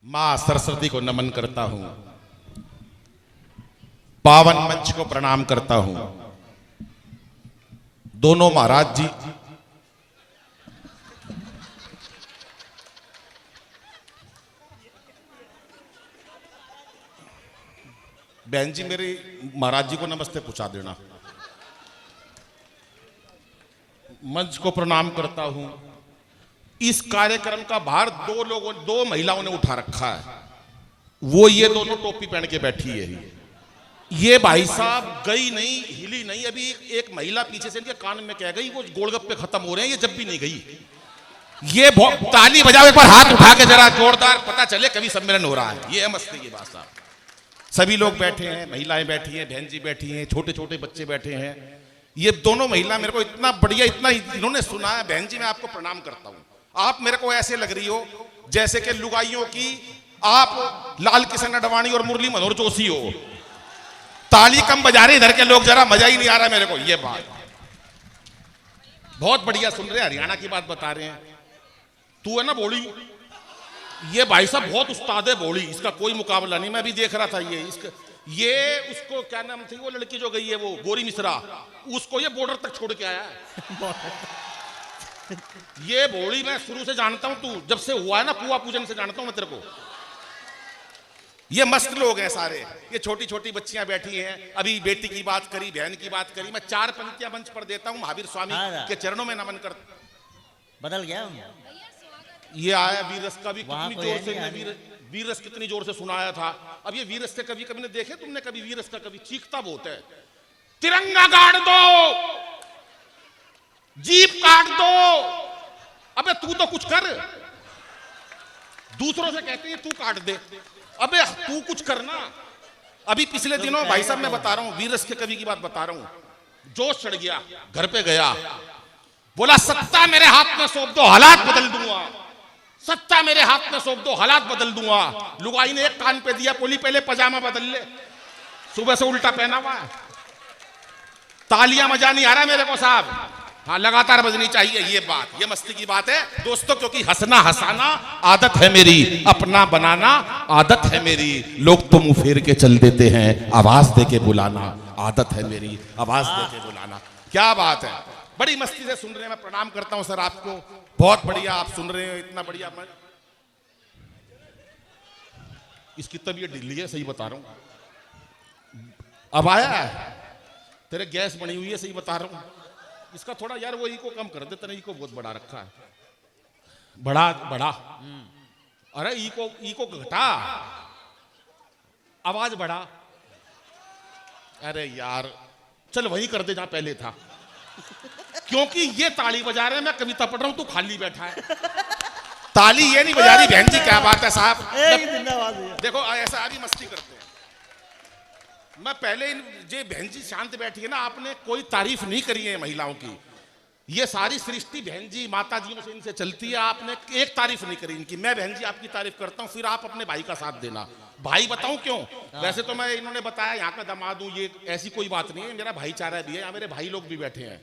मां सरस्वती को नमन करता हूं, पावन मंच को प्रणाम करता हूं। दोनों महाराज जी बहन जी मेरे महाराज जी को नमस्ते पूछा देना। मंच को प्रणाम करता हूं। इस कार्यक्रम का भार दो महिलाओं ने उठा रखा है। वो ये दोनों टोपी पहन के बैठी है। ये भाई साहब गई नहीं, हिली नहीं। अभी एक महिला पीछे से इनके कान में कह गई वो गोलगप्पे खत्म हो रहे हैं, ये जब भी नहीं गई। ये ताली बजाओ एक बार, हाथ उठा के जरा जोरदार, पता चले कभी सम्मेलन हो रहा है। ये है मस्ती की बात साहब। सभी लोग बैठे हैं, महिलाएं बैठी हैं, बहन जी बैठी हैं, छोटे छोटे बच्चे बैठे हैं। ये दोनों महिला मेरे को इतना बढ़िया, इतना इन्होंने सुना है। बहन जी मैं आपको प्रणाम करता हूं। आप मेरे को ऐसे लग रही हो जैसे कि लुगाइयों की आप लाल किशन अडवाणी और मुरली मनोहर जोशी हो। ताली कम बजा रहे इधर के लोग, जरा मजा ही नहीं आ रहा मेरे को। ये बात बहुत बढ़िया सुन रहे हैं, हरियाणा की बात बता रहे हैं। तू है ना बोली, ये भाई साहब बहुत उस्ताद है बोली, इसका कोई मुकाबला नहीं। मैं भी देख रहा था ये उसको क्या नाम थी वो लड़की जो गई है वो गोरी मिश्रा, उसको ये बॉर्डर तक छोड़ के आया है। ये बोली मैं शुरू से जानता हूं, तू जब से हुआ है ना पुआ पूजन से जानता हूं मैं तेरे को। ये मस्त लोग हैं सारे। ये छोटी छोटी बच्चियां बैठी हैं। अभी बेटी की बात करी, बहन की बात करी। मैं 4 पंक्तियां मंच पर देता हूं। महावीर स्वामी के चरणों में नमन कर। बदल गया ये आया वीरस का भी कितनी जोर से वीरस कितनी जोर से सुनाया था। अब ये वीरस के कभी कभी ने देखे तुमने कभी वीरस का कभी चीखता बहुत है, तिरंगा गाड़ दो, जीप काट दो। अबे तू तो कुछ कर। दूसरों से कहते हैं तू काट दे, अबे तू कुछ करना। अभी पिछले दिनों भाई साहब मैं बता रहा हूं, वीरस के कवि की बात बता रहा हूं। जोश चढ़ गया, घर पे गया, बोला सत्ता मेरे हाथ में सौंप दो, हालात बदल दूंगा। सत्ता मेरे हाथ में सौंप दो, हालात बदल दूंगा। लुगाई ने एक कान पे दिया, बोली पहले पजामा बदल ले, सुबह से उल्टा पहना हुआ है। तालियां मजा नहीं आ रहा मेरे को साहब। हाँ लगातार बजनी चाहिए ये बात, ये मस्ती की बात है दोस्तों, क्योंकि हंसना हंसाना आदत है मेरी, अपना बनाना आदत है मेरी। लोग तो मुंह फेर के चल देते हैं, आवाज दे के बुलाना आदत है मेरी, आवाज दे के बुलाना। क्या बात है, बड़ी मस्ती से सुन रहे हैं। मैं प्रणाम करता हूं सर आपको, बहुत बढ़िया आप सुन रहे हैं, इतना बढ़िया। इसकी तबीयत ढीली है, सही बता रहा हूं। अब आया है तेरे गैस बनी हुई है, सही बता रहा हूं। इसका थोड़ा यार वो इको कम कर दे, तेरे इको बहुत बड़ा रखा है, बड़ा बड़ा। अरे इको घटा, आवाज बढ़ा। अरे यार चल वही कर दे जहां पहले था, क्योंकि ये ताली बजा रहे हैं, मैं कविता पढ़ रहा हूं, तू खाली बैठा है। ताली ये नहीं बजा रही बहन जी, क्या बात है साहब। देखो ऐसा अभी मस्ती करते हैं। मैं पहले जे बहन जी शांत बैठी है ना, आपने कोई तारीफ नहीं करी है महिलाओं की। ये सारी सृष्टि बहन जी माता जियों से इनसे चलती है, आपने एक तारीफ नहीं करी इनकी। मैं बहन जी आपकी तारीफ करता हूं, फिर आप अपने भाई का साथ देना। भाई बताऊं क्यों? वैसे तो मैं इन्होंने बताया यहाँ का दामाद हूं, ये ऐसी कोई बात नहीं है, मेरा भाईचारा भी है, यहाँ मेरे भाई लोग भी बैठे हैं।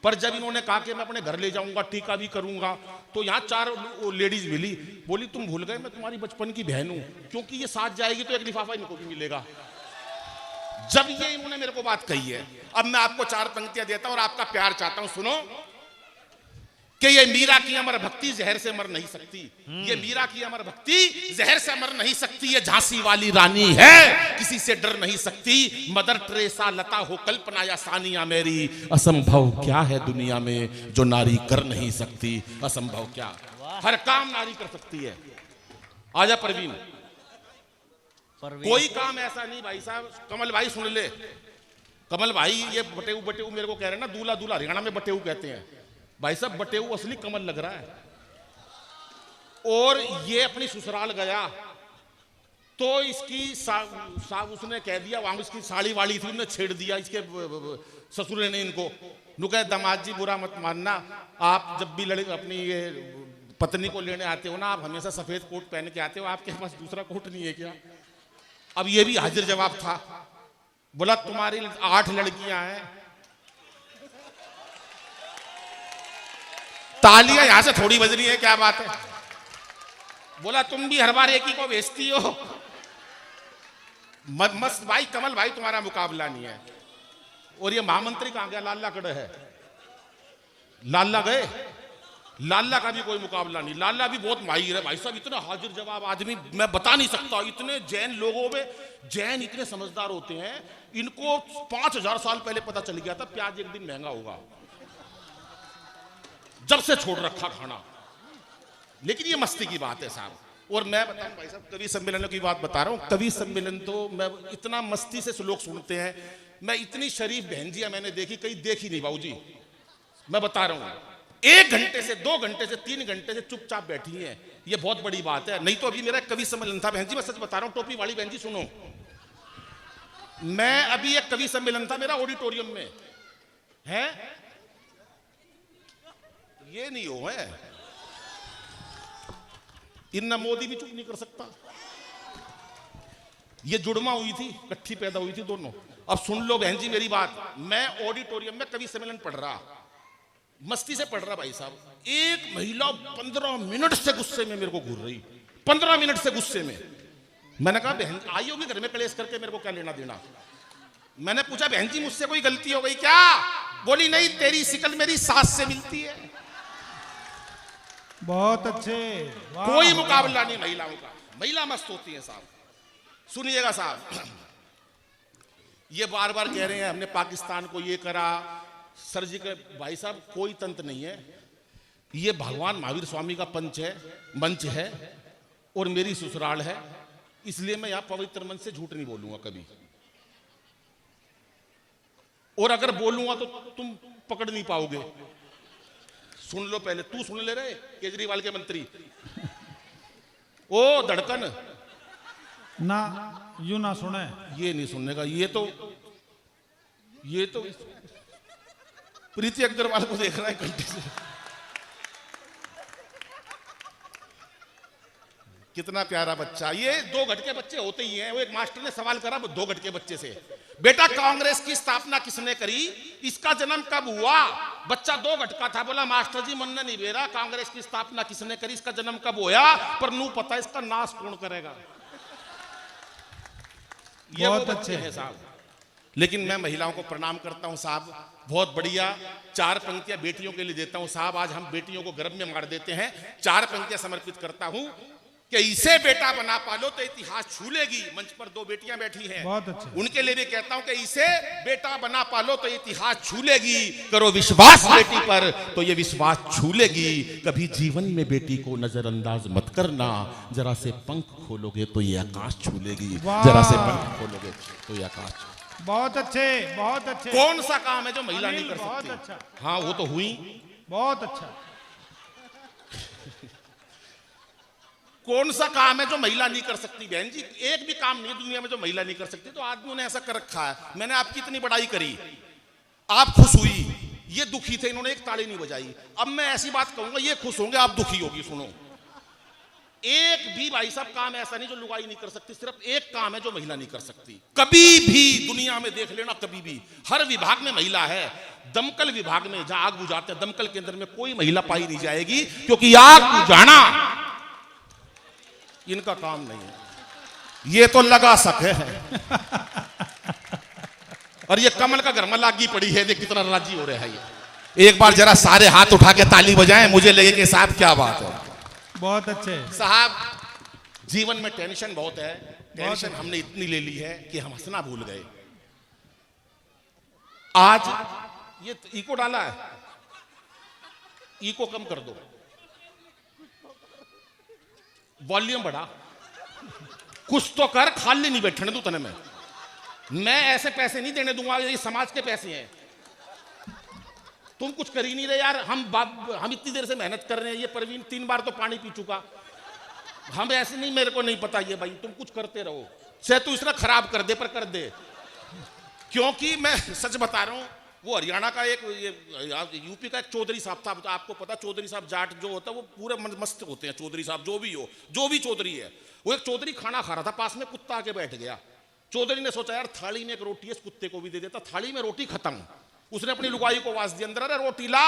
पर जब इन्होंने कहा कि मैं अपने घर ले जाऊंगा, टीका भी करूंगा, तो यहाँ 4 लेडीज मिली, बोली तुम भूल गए मैं तुम्हारी बचपन की बहन हूं, क्योंकि ये साथ जाएगी तो एक लिफाफा इनको भी मिलेगा। जब ये इन्होंने मेरे को बात कही है, अब मैं आपको 4 पंक्तियां देता हूं और आपका प्यार चाहता हूं। सुनो कि ये मीरा की अमर भक्ति जहर से मर नहीं सकती। ये मीरा की अमर भक्ति जहर से मर नहीं सकती। ये झांसी वाली रानी है, किसी से डर नहीं सकती। मदर टेरेसा, लता हो कल्पना या सानिया मेरी, असंभव क्या है दुनिया में जो नारी कर नहीं सकती। असंभव क्या, हर काम नारी कर सकती है। आजा परवीन, कोई काम ऐसा नहीं भाई साहब। कमल भाई सुन ले, कमल भाई ये बटेऊ बटेऊ मेरे को कह रहे हैं ना, दूल्हा दूल्हा हरियाणा में बटेऊ कहते हैं। भाई साहब बटेऊ असली कमल लग रहा है। और ये अपनी ससुराल गया तो इसकी उसने कह दिया, वहां उसकी साड़ी वाली थी, उन्होंने छेड़ दिया इसके ससुर ने इनको। नुका दामाद जी बुरा मत मानना, आप जब भी अपनी ये पत्नी को लेने आते हो ना, आप हमेशा सफेद कोट पहन के आते हो, आपके पास दूसरा कोट नहीं है क्या? अब ये भी हाजिर जवाब था। बोला तुम्हारी 8 लड़कियां हैं। तालियां यहां से थोड़ी बज रही है, क्या बात है। बोला तुम भी हर बार एक ही को भेजती हो। मस्त भाई, कमल भाई तुम्हारा मुकाबला नहीं है। और ये महामंत्री कहां गया? लाला कड़े है, लाला गए, लाला का भी कोई मुकाबला नहीं। लाला भी बहुत माहिर है भाई साहब, इतना हाजिर जवाब आदमी मैं बता नहीं सकता। इतने जैन लोगों में, जैन इतने समझदार होते हैं, इनको 5000 साल पहले पता चल गया था प्याज एक दिन महंगा होगा, जब से छोड़ रखा खाना। लेकिन ये मस्ती की बात है साहब। और मैं बताऊं भाई साहब, कवि सम्मेलनों की बात बता रहा हूं। कवि सम्मेलन तो मैं इतना मस्ती से लोग सुनते हैं। मैं इतनी शरीफ बहन जी मैंने देखी, कहीं देखी नहीं बाबूजी। मैं बता रहा हूं, 1 घंटे से 2 घंटे से 3 घंटे से चुपचाप बैठी हैं, ये बहुत बड़ी बात है। नहीं तो अभी मेरा कवि सम्मेलन था बहन जी, मैं सच बता रहा हूं। टोपी वाली बहन जी सुनो, मैं अभी एक कवि सम्मेलन था मेरा ऑडिटोरियम में है, ये नहीं हो है, इन्ना मोदी भी चुप नहीं कर सकता। ये जुड़मा हुई थी, इकट्ठी पैदा हुई थी दोनों। अब सुन लो बहन जी मेरी बात, मैं ऑडिटोरियम में कवि सम्मेलन पढ़ रहा, मस्ती से पढ़ रहा भाई साहब। एक महिला 15 मिनट से गुस्से में मेरे को घूर रही, 15 मिनट से गुस्से में। मैंने कहा बहन आई होगी घर में कलेश करके, मेरे को क्या लेना देना। मैंने पूछा बहन जी मुझसे कोई गलती हो गई क्या? बोली नहीं, तेरी शिकल मेरी सास से मिलती है। बहुत अच्छे, कोई मुकाबला नहीं महिलाओं का, महिला मस्त होती है साहब। सुनिएगा साहब, ये बार बार कह रहे हैं हमने पाकिस्तान को ये करा, सर्जिकल, भाई साहब कोई तंत्र नहीं है। ये भगवान महावीर स्वामी का मंच है और मेरी ससुराल है, इसलिए मैं यहां पवित्र मन से झूठ नहीं बोलूंगा कभी। और अगर बोलूंगा तो तुम पकड़ नहीं पाओगे। सुन लो पहले, तू सुन ले रहे केजरीवाल के मंत्री, ओ धड़कन ना, यू ना सुने, ये नहीं सुनने का। ये तो प्रीति अग्रवाल को देख रहा है घंटे से। कितना प्यारा बच्चा। ये 2 घट के बच्चे होते ही हैं। वो एक मास्टर ने सवाल करा 2 घट के बच्चे से, बेटा कांग्रेस की स्थापना किसने करी, इसका जन्म कब हुआ? बच्चा 2 घट का था, बोला मास्टर जी मन नहीं बेरा, कांग्रेस की स्थापना किसने करी, इसका जन्म कब होया, पर नू पता इसका नाश कौन करेगा। ये बहुत अच्छे हैं साहब। लेकिन मैं महिलाओं को प्रणाम करता हूं साहब, बहुत बढ़िया। 4 पंक्तियां बेटियों के लिए देता हूं साहब। आज हम बेटियों को गर्भ में मार देते हैं। 4 पंक्तियां समर्पित करता हूं कि इसे बेटा बना पालो तो इतिहास छू लेगी। मंच पर 2 बेटियां बैठी हैं, बहुत अच्छा। उनके लिए भी कहता हूं कि इसे बेटा बना पालो तो इतिहास छू लेगी। करो विश्वास बेटी पर तो ये विश्वास छू लेगी। कभी जीवन में बेटी को नजरअंदाज मत करना, जरा से पंख खोलोगे तो ये आकाश छू लेगी। जरा से पंख खोलोगे तो ये आकाश। बहुत अच्छे, बहुत अच्छे। कौन सा काम है जो महिला नहीं कर सकती? बहुत अच्छा। हाँ वो तो हुई, बहुत अच्छा। कौन सा काम है जो महिला नहीं कर सकती बहन जी? एक भी काम नहीं दुनिया में जो महिला नहीं कर सकती। तो आदमियों ने ऐसा कर रखा है। मैंने आपकी इतनी बड़ाई करी, आप खुश हुई, ये दुखी थे, इन्होंने एक ताली नहीं बजाई। अब मैं ऐसी बात कहूंगा, ये खुश होंगे, आप दुखी होगी। सुनो, एक भी भाई साहब काम ऐसा नहीं जो लुगाई नहीं कर सकती। सिर्फ एक काम है जो महिला नहीं कर सकती। कभी भी दुनिया में देख लेना, कभी भी हर विभाग में महिला है। दमकल विभाग में जहां आग बुझाते हैं, दमकल के अंदर में कोई महिला पाई नहीं जाएगी, क्योंकि आग बुझाना इनका काम नहीं है। ये तो लगा सके है। और ये कमल का घर में लागी पड़ी है, देख कितना राजी हो रहा है ये। एक बार जरा सारे हाथ उठा के ताली बजाएं, मुझे लगे कि साहब क्या बात है। बहुत अच्छे साहब। जीवन में टेंशन बहुत है, टेंशन हमने इतनी ले ली है कि हम हंसना भूल गए। आज ये इको डाला है, इको कम कर दो, वॉल्यूम बढ़ा, कुछ तो कर, खाली नहीं बैठने दूं तने मैं ऐसे पैसे नहीं देने दूंगा, ये समाज के पैसे हैं। तुम कुछ कर ही नहीं रहे यार। हम इतनी देर से मेहनत कर रहे हैं। ये परवीन 3 बार तो पानी पी चुका। हम ऐसे नहीं, मेरे को नहीं पता ये भाई, तुम कुछ करते रहो। से तू इसना खराब कर दे, पर कर दे। क्योंकि मैं सच बता रहा हूं, वो हरियाणा का एक यूपी का एक चौधरी साहब था। तो आपको पता चौधरी साहब जाट जो होता है वो पूरे मस्त होते हैं। चौधरी साहब जो भी हो, जो भी चौधरी है, वो एक चौधरी खाना खा रहा था, पास में कुत्ता आके बैठ गया। चौधरी ने सोचा यार थाली में एक रोटी है, इस कुत्ते को भी दे देता। थाली में रोटी खत्म। उसने अपनी लुगाई को आवाज दी, अंदर अरे रोटी ला।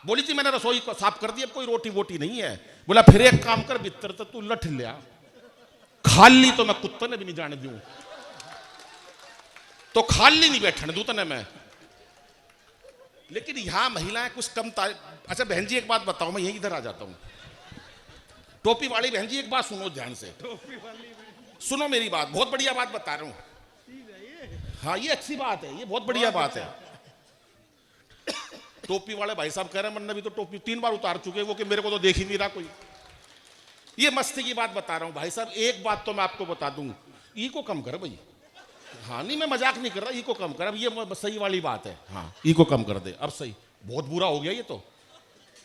बोली थी मैंने रसोई को साफ कर दी, अब कोई रोटी वोटी नहीं है। बोला फिर एक काम कर, बिस्तर तो तू लठ लिया, खाली तो मैं कुत्ते ने भी नहीं जाने दूं, तो खाली नहीं बैठने दूं तने मैं। लेकिन यहां महिलाएं कुछ कम अच्छा बहन जी एक बात बताओ, मैं यहीं इधर आ जाता हूं। टोपी वाली बहन जी एक बात सुनो ध्यान से, सुनो मेरी बात, बहुत बढ़िया बात बता रहा हूं। हाँ ये अच्छी बात है, ये बहुत बढ़िया बात है। टोपी वाले भाई साहब कह रहे हैं, मैंने भी तो टोपी 3 बार उतार चुके, वो कि मेरे को तो देख ही नहीं रहा कोई। ये मस्ती की बात बता रहा हूं भाई साहब। एक बात तो मैं आपको बता दूं, ई को कम कर भाई। हाँ नहीं मैं मजाक नहीं कर रहा, ई को कम कर। अब ये सही वाली बात है, हाँ ई को कम कर दे। अब सही, बहुत बुरा हो गया ये तो।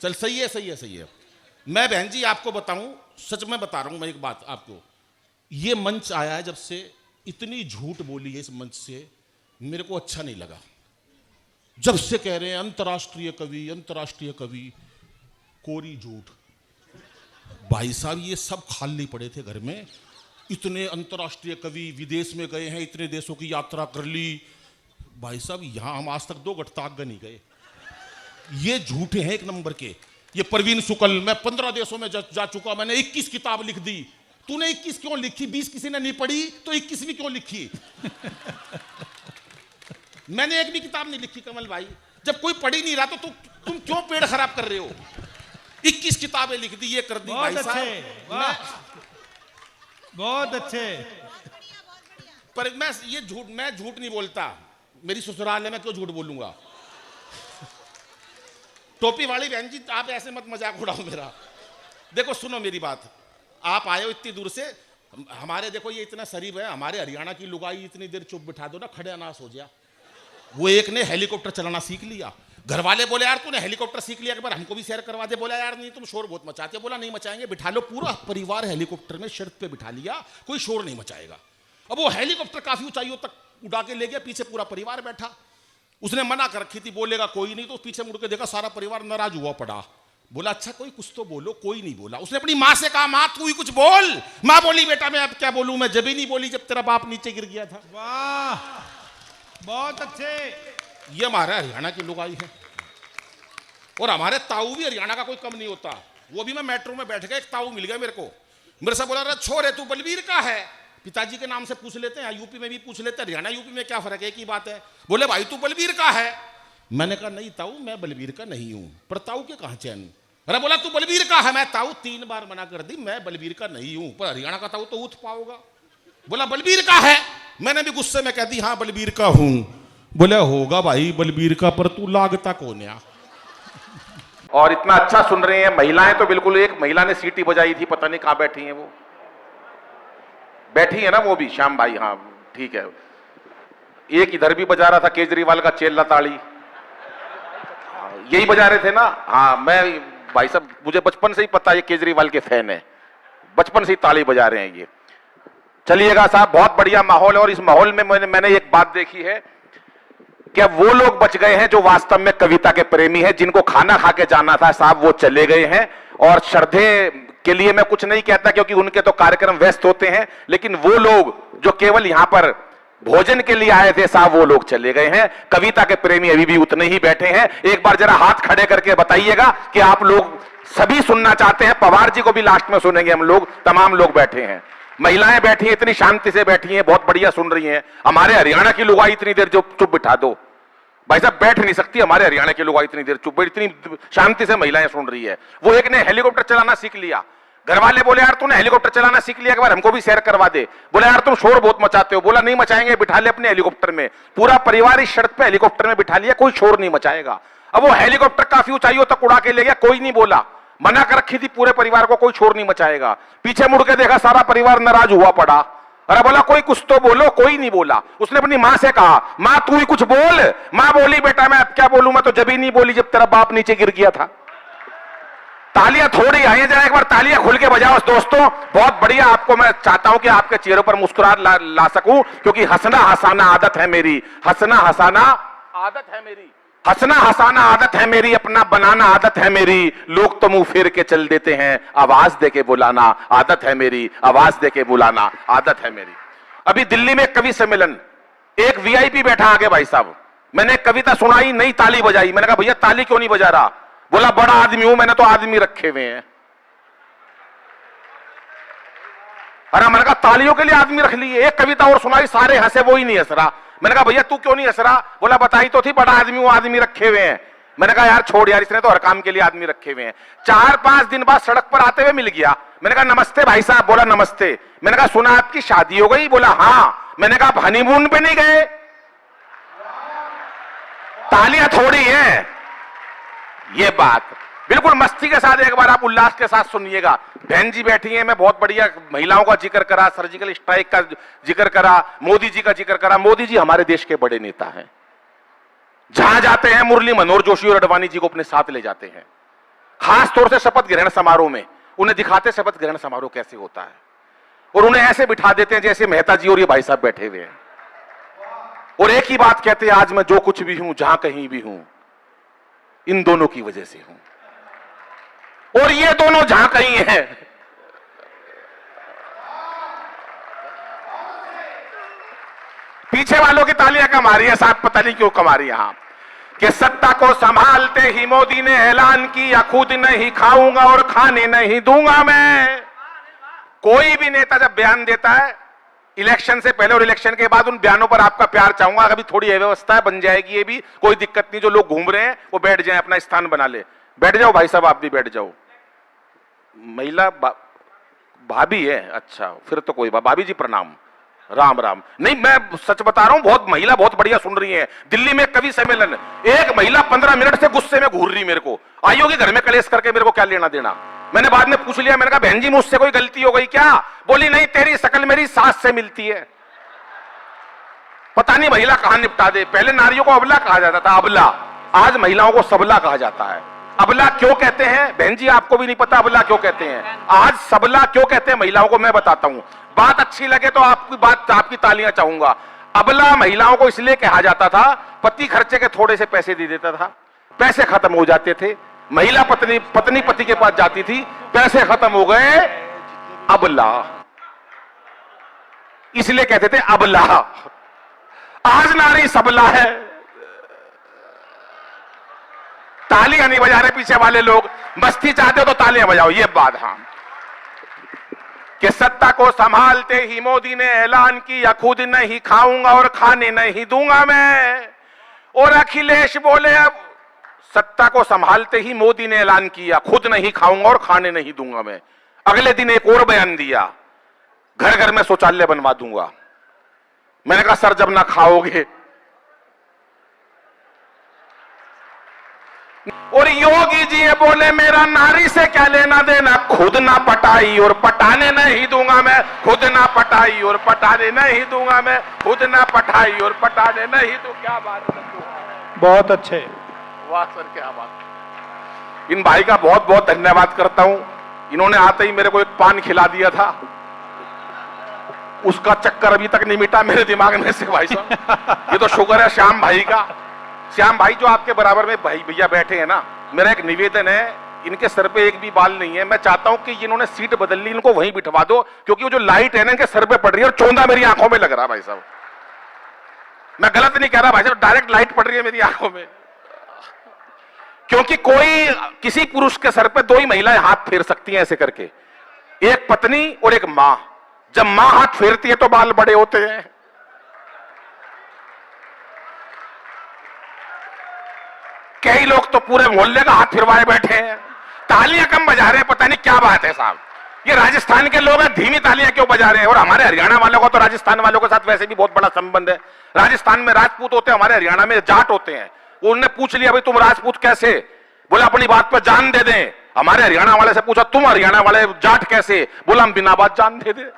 चल सही है सही है सही है। मैं बहन जी आपको बताऊं, सच में बता रहा हूं मैं एक बात आपको, ये मंच आया है जब से, इतनी झूठ बोली है इस मंच से, मेरे को अच्छा नहीं लगा। जब से कह रहे हैं अंतर्राष्ट्रीय कवि, अंतर्राष्ट्रीय कवि, कोरी झूठ। भाई साहब ये सब खाली पड़े थे घर में, इतने अंतर्राष्ट्रीय कवि विदेश में गए हैं, इतने देशों की यात्रा कर ली। भाई साहब यहां हम आज तक 2 गट्टाग नहीं गए। ये झूठे हैं एक नंबर के। ये परवीन शुक्ल, मैं 15 देशों में जा चुका, मैंने 21 किताब लिख दी। तूने 21 क्यों लिखी? 20 किसी ने नहीं पढ़ी तो 21वीं क्यों लिखी? मैंने एक भी किताब नहीं लिखी कमल भाई। जब कोई पढ़ ही नहीं रहा तो तुम क्यों पेड़ खराब कर रहे हो? 21 किताबें लिख दी, ये कर दी भाई साहब। बहुत अच्छे। पर मैं झूठ नहीं बोलता, मेरी ससुराल है, मैं क्यों झूठ बोलूंगा? टोपी वाली बहन जी आप ऐसे मत मजाक उड़ाओ मेरा। देखो सुनो मेरी बात, आप आए हो इतनी दूर से, हमारे देखो ये इतना शरीफ है, हमारे हरियाणा की लुगाई इतनी देर चुप बिठा दो ना, खड़े अनास हो जाए। वो एक ने हेलीकॉप्टर चलाना सीख लिया, घर वाले बोले यार तूने हेलीकॉप्टर सीख लिया, एक बार हमको भी सैर करवा दे। बोला यार नहीं तुम शोर बहुत मचाते हो। बोला नहीं मचाएंगे, बिठा लो पूरा परिवार हेलीकॉप्टर में, शर्त पे बिठा लिया, कोई शोर नहीं मचाएगा। अब वो हेलीकॉप्टर काफी ऊंचाइयों तक उड़ा के ले गया, पीछे पूरा परिवार बैठा। उसने मना कर रखी थी, बोलेगा कोई नहीं, तो पीछे मुड़ के देखा सारा परिवार नाराज हुआ पड़ा। बोला अच्छा कोई कुछ तो बोलो, कोई नहीं बोला। उसने अपनी माँ से कहा माँ तू ही कुछ बोल। माँ बोली बेटा मैं अब क्या बोलूं, मैं जब ही नहीं बोली जब तेरा बाप नीचे गिर गया था। वाह बहुत अच्छे। ये हमारा हरियाणा की लुगाई है, और हमारे ताऊ भी हरियाणा का कोई कम नहीं होता। वो भी मैं मेट्रो में बैठ गया, एक ताऊ मिल गया मेरे को, मेरे से बोला छोरे तू बलबीर का है? पिताजी के नाम से पूछ लेते हैं, यूपी में भी पूछ लेते हैं, हरियाणा यूपी में क्या फर्क है, एक ही बात है। बोले भाई तू बलबीर का है? मैंने कहा नहीं ताऊ मैं बलबीर का नहीं हूं। पर ताऊ के कहां चैन? अरे बोला तू बलबीर का है? मैं ताऊ 3 बार मना कर दी, मैं बलबीर का नहीं हूं, पर हरियाणा का ताऊ तो उठ पाओगा। बोला बलबीर का है? मैंने भी गुस्से में कह दी हाँ बलबीर का हूं। बोले होगा भाई बलबीर का, पर तू लागता कौन है? और इतना अच्छा सुन रहे हैं महिलाएं तो बिल्कुल। एक महिला ने सीटी बजाई थी, पता नहीं कहां बैठी है, वो बैठी है ना वो भी, श्याम भाई, हाँ ठीक है। एक इधर भी बजा रहा था केजरीवाल का चेल्ला ताली, यही बजा रहे थे ना। हाँ मैं भाई साहब मुझे बचपन से ही पता है ये केजरीवाल के फैन है, बचपन से ही ताली बजा रहे हैं ये। चलिएगा साहब, बहुत बढ़िया माहौल है। और इस माहौल में मैंने एक बात देखी है, क्या वो लोग बच गए हैं जो वास्तव में कविता के प्रेमी हैं, जिनको खाना खा के जाना था साहब वो चले गए हैं। और श्रद्धे के लिए मैं कुछ नहीं कहता क्योंकि उनके तो कार्यक्रम व्यस्त होते हैं, लेकिन वो लोग जो केवल यहां पर भोजन के लिए आए थे साहब वो लोग चले गए हैं। कविता के प्रेमी अभी भी उतने ही बैठे हैं। एक बार जरा हाथ खड़े करके बताइएगा कि आप लोग सभी सुनना चाहते हैं। पवार जी को भी लास्ट में सुनेंगे हम लोग, तमाम लोग बैठे हैं, महिलाएं बैठी हैं, इतनी शांति से बैठी हैं, बहुत बढ़िया सुन रही हैं। हमारे हरियाणा की लुगाई इतनी देर जो चुप बिठा दो भाई साहब, बैठ नहीं सकती हमारे हरियाणा की लुगाई इतनी देर चुप, इतनी शांति से महिलाएं सुन रही है। वो एक ने हेलीकॉप्टर चलाना सीख लिया, घर वाले बोले यार तूने हेलीकॉप्टर चलाना सीख लिया, एक बार हमको भी सैर करवा दे। बोला यार तुम शोर बहुत मचाते हो। बोला नहीं मचाएंगे, बिठा ले अपने हेलीकॉप्टर में, पूरा परिवार इस शर्त पे हेलीकॉप्टर में बिठा लिया, कोई शोर नहीं मचाएगा। अब वो हेलीकॉप्टर काफी ऊंचाइयों तक उड़ा के ले गया, कोई नहीं बोला, मना कर रखी थी पूरे परिवार को, कोई शोर नहीं मचाएगा। पीछे मुड़ के देखा सारा परिवार नाराज हुआ पड़ा। अरे बोला कोई कुछ तो बोलो, कोई नहीं बोला। उसने अपनी मां से कहा मां तू ही कुछ बोल। मां बोली बेटा मैं अब क्या बोलूं, मैं तो जब ही नहीं बोली जब तेरा बाप नीचे गिर गया था। तालियां थोड़ी आइए जरा, एक बार तालियां खुल के बजाओ दोस्तों, बहुत बढ़िया। आपको मैं चाहता हूं कि आपके चेहरों पर मुस्कुराहट ला सकूं, क्योंकि हंसना हंसाना आदत है मेरी, हंसना हंसाना आदत है मेरी, हंसना हंसाना आदत है मेरी, अपना बनाना आदत है मेरी। लोग तो मुंह फेर के चल देते हैं, आवाज दे के बुलाना आदत है मेरी, आवाज दे के बुलाना आदत है मेरी। अभी दिल्ली में कवि सम्मेलन, एक वीआईपी बैठा आगे भाई साहब, मैंने कविता सुनाई नहीं, ताली बजाई। मैंने कहा भैया ताली क्यों नहीं बजा रहा? बोला बड़ा आदमी हूं, मैंने तो आदमी रखे हुए हैं। अरे मैंने कहा तालियों के लिए आदमी रख लिए। एक कविता और सुनाई, सारे हंसे, वो ही नहीं हंस रहा। मैंने कहा भैया तू क्यों नहीं हंस रहा? बोला बताई तो थी, बड़ा आदमी हूं, आदमी रखे हुए हैं। मैंने कहा यार छोड़ यार, इसने तो हर काम के लिए आदमी रखे हुए हैं। 4-5 दिन बाद सड़क पर आते हुए मिल गया। मैंने कहा नमस्ते भाई साहब। बोला नमस्ते। मैंने कहा सुना आपकी शादी हो गई? बोला हाँ। मैंने कहा आप हनीमून पे नहीं गए? तालियां थोड़ी हैं। ये बात बिल्कुल मस्ती के साथ एक बार आप उल्लास के साथ सुनिएगा। बहन जी बैठी हैं, मैं बहुत बढ़िया महिलाओं का जिक्र करा, सर्जिकल स्ट्राइक का जिक्र करा, मोदी जी का जिक्र करा। मोदी जी हमारे देश के बड़े नेता हैं। जहां जाते हैं मुरली मनोहर जोशी और अडवाणी जी को अपने साथ ले जाते हैं। खास तौर से शपथ ग्रहण समारोह में उन्हें दिखाते शपथ ग्रहण समारोह कैसे होता है, और उन्हें ऐसे बिठा देते हैं जैसे मेहता जी और ये भाई साहब बैठे हुए हैं, और एक ही बात कहते हैं, आज मैं जो कुछ भी हूं, जहां कहीं भी हूं, इन दोनों की वजह से हूं। और ये दोनों जहां कहीं हैं, पीछे वालों की तालियां कम आ रही है साहब, पता नहीं क्यों कम आ रही है। यहां कि सत्ता को संभालते ही मोदी ने ऐलान किया, खुद नहीं खाऊंगा और खाने नहीं दूंगा मैं। कोई भी नेता जब बयान देता है इलेक्शन से पहले और इलेक्शन के बाद, उन बयानों पर आपका प्यार चाहूंगा। अभी थोड़ी अव्यवस्था बन जाएगी, ये भी कोई दिक्कत नहीं। जो लोग घूम रहे हैं वो बैठ जाएं, अपना स्थान बना ले। बैठ जाओ भाई साहब, आप भी बैठ जाओ। महिला भाभी है? अच्छा फिर तो कोई बात। भाभी जी प्रणाम, राम राम। नहीं मैं सच बता रहा हूं, बहुत महिला बहुत बढ़िया सुन रही है। दिल्ली में कवि सम्मेलन, एक महिला 15 मिनट से गुस्से में घूर रही मेरे को। आई होगी घर में कलेश करके, मेरे को क्या लेना देना। मैंने बाद में पूछ लिया, मैंने कहा बहन जी मुझसे कोई गलती हो गई क्या? बोली नहीं, तेरी शकल मेरी सास से मिलती है। पता नहीं महिला कहां निपटा दे। पहले नारियों को अबला कहा जाता था, अबला। आज महिलाओं को सबला कहा जाता है। अबला क्यों कहते हैं बहन जी? आपको भी नहीं पता अबला क्यों कहते हैं? आज सबला क्यों कहते हैं महिलाओं को, मैं बताता हूं। बात अच्छी लगे तो आपकी बात, आपकी तालियां चाहूंगा। अबला महिलाओं को इसलिए कहा जाता था, पति खर्चे के थोड़े से पैसे दे देता था, पैसे खत्म हो जाते थे। महिला पत्नी पति के पास जाती थी, पैसे खत्म हो गए, अबला, इसलिए कहते थे अबला। आज नारी सबला है। तालियां नहीं बजा रहे पीछे वाले लोग। मस्ती चाहते हो तो तालियां बजाओ, ये बात। हाँ कि सत्ता को संभालते ही मोदी ने ऐलान किया, खुद नहीं खाऊंगा और खाने नहीं दूंगा मैं। और अखिलेश बोले, अब सत्ता को संभालते ही मोदी ने ऐलान किया, खुद नहीं खाऊंगा और खाने नहीं दूंगा मैं। अगले दिन एक और बयान दिया, घर घर में शौचालय बनवा दूंगा। मैंने कहा सर जब ना खाओगे। और योगी जी ये बोले, मेरा नारी से क्या लेना देना, खुद ना पटाई और पटाने नहीं दूंगा मैं, खुद ना पटाई और पटाने नहीं दूंगा मैं, खुद ना पटाई और पटाने नहीं दूं। क्या बात है, बहुत अच्छे। वाह सर क्या बात। इन भाई का बहुत बहुत धन्यवाद करता हूं। इन्होंने आते ही मेरे को एक पान खिला दिया था, उसका चक्कर अभी तक नहीं मिटा मेरे दिमाग में से भाई साहब। ये तो शुक्र है श्याम भाई का। श्याम भाई जो आपके बराबर में भाई भैया बैठे हैं ना, मेरा एक निवेदन है, इनके सर पे एक भी बाल नहीं है। मैं चाहता हूं कि इन्होंने सीट बदल ली, इनको वहीं बिठवा दो, क्योंकि वो जो लाइट है ना इनके सर पे पड़ रही है और चौंधा मेरी आंखों में लग रहा है भाई साहब। मैं गलत नहीं कह रहा भाई साहब, डायरेक्ट लाइट पड़ रही है मेरी आंखों में। क्योंकि किसी पुरुष के सर पे 2 ही महिलाएं हाथ फेर सकती हैं ऐसे करके, एक पत्नी और एक मां। जब मां हाथ फेरती है तो बाल बड़े होते हैं। कई लोग तो पूरे मोहल्ले का हाथ फिरवाए बैठे हैं। तालियां कम बजा रहे हैं, पता नहीं क्या बात है साहब। ये राजस्थान के लोग हैं, धीमी तालियां क्यों बजा रहे हैं? और हमारे हरियाणा वालों का तो राजस्थान वालों के साथ वैसे भी बहुत बड़ा संबंध है। राजस्थान में राजपूत होते हैं, हमारे हरियाणा में जाट होते हैं। उन्होंने पूछ लिया, भाई तुम राजपूत कैसे? बोला अपनी बात पर जान दे दें। हमारे हरियाणा वाले से पूछा, तुम हरियाणा वाले जाट कैसे? बोला हम बिना बात जान दे दे।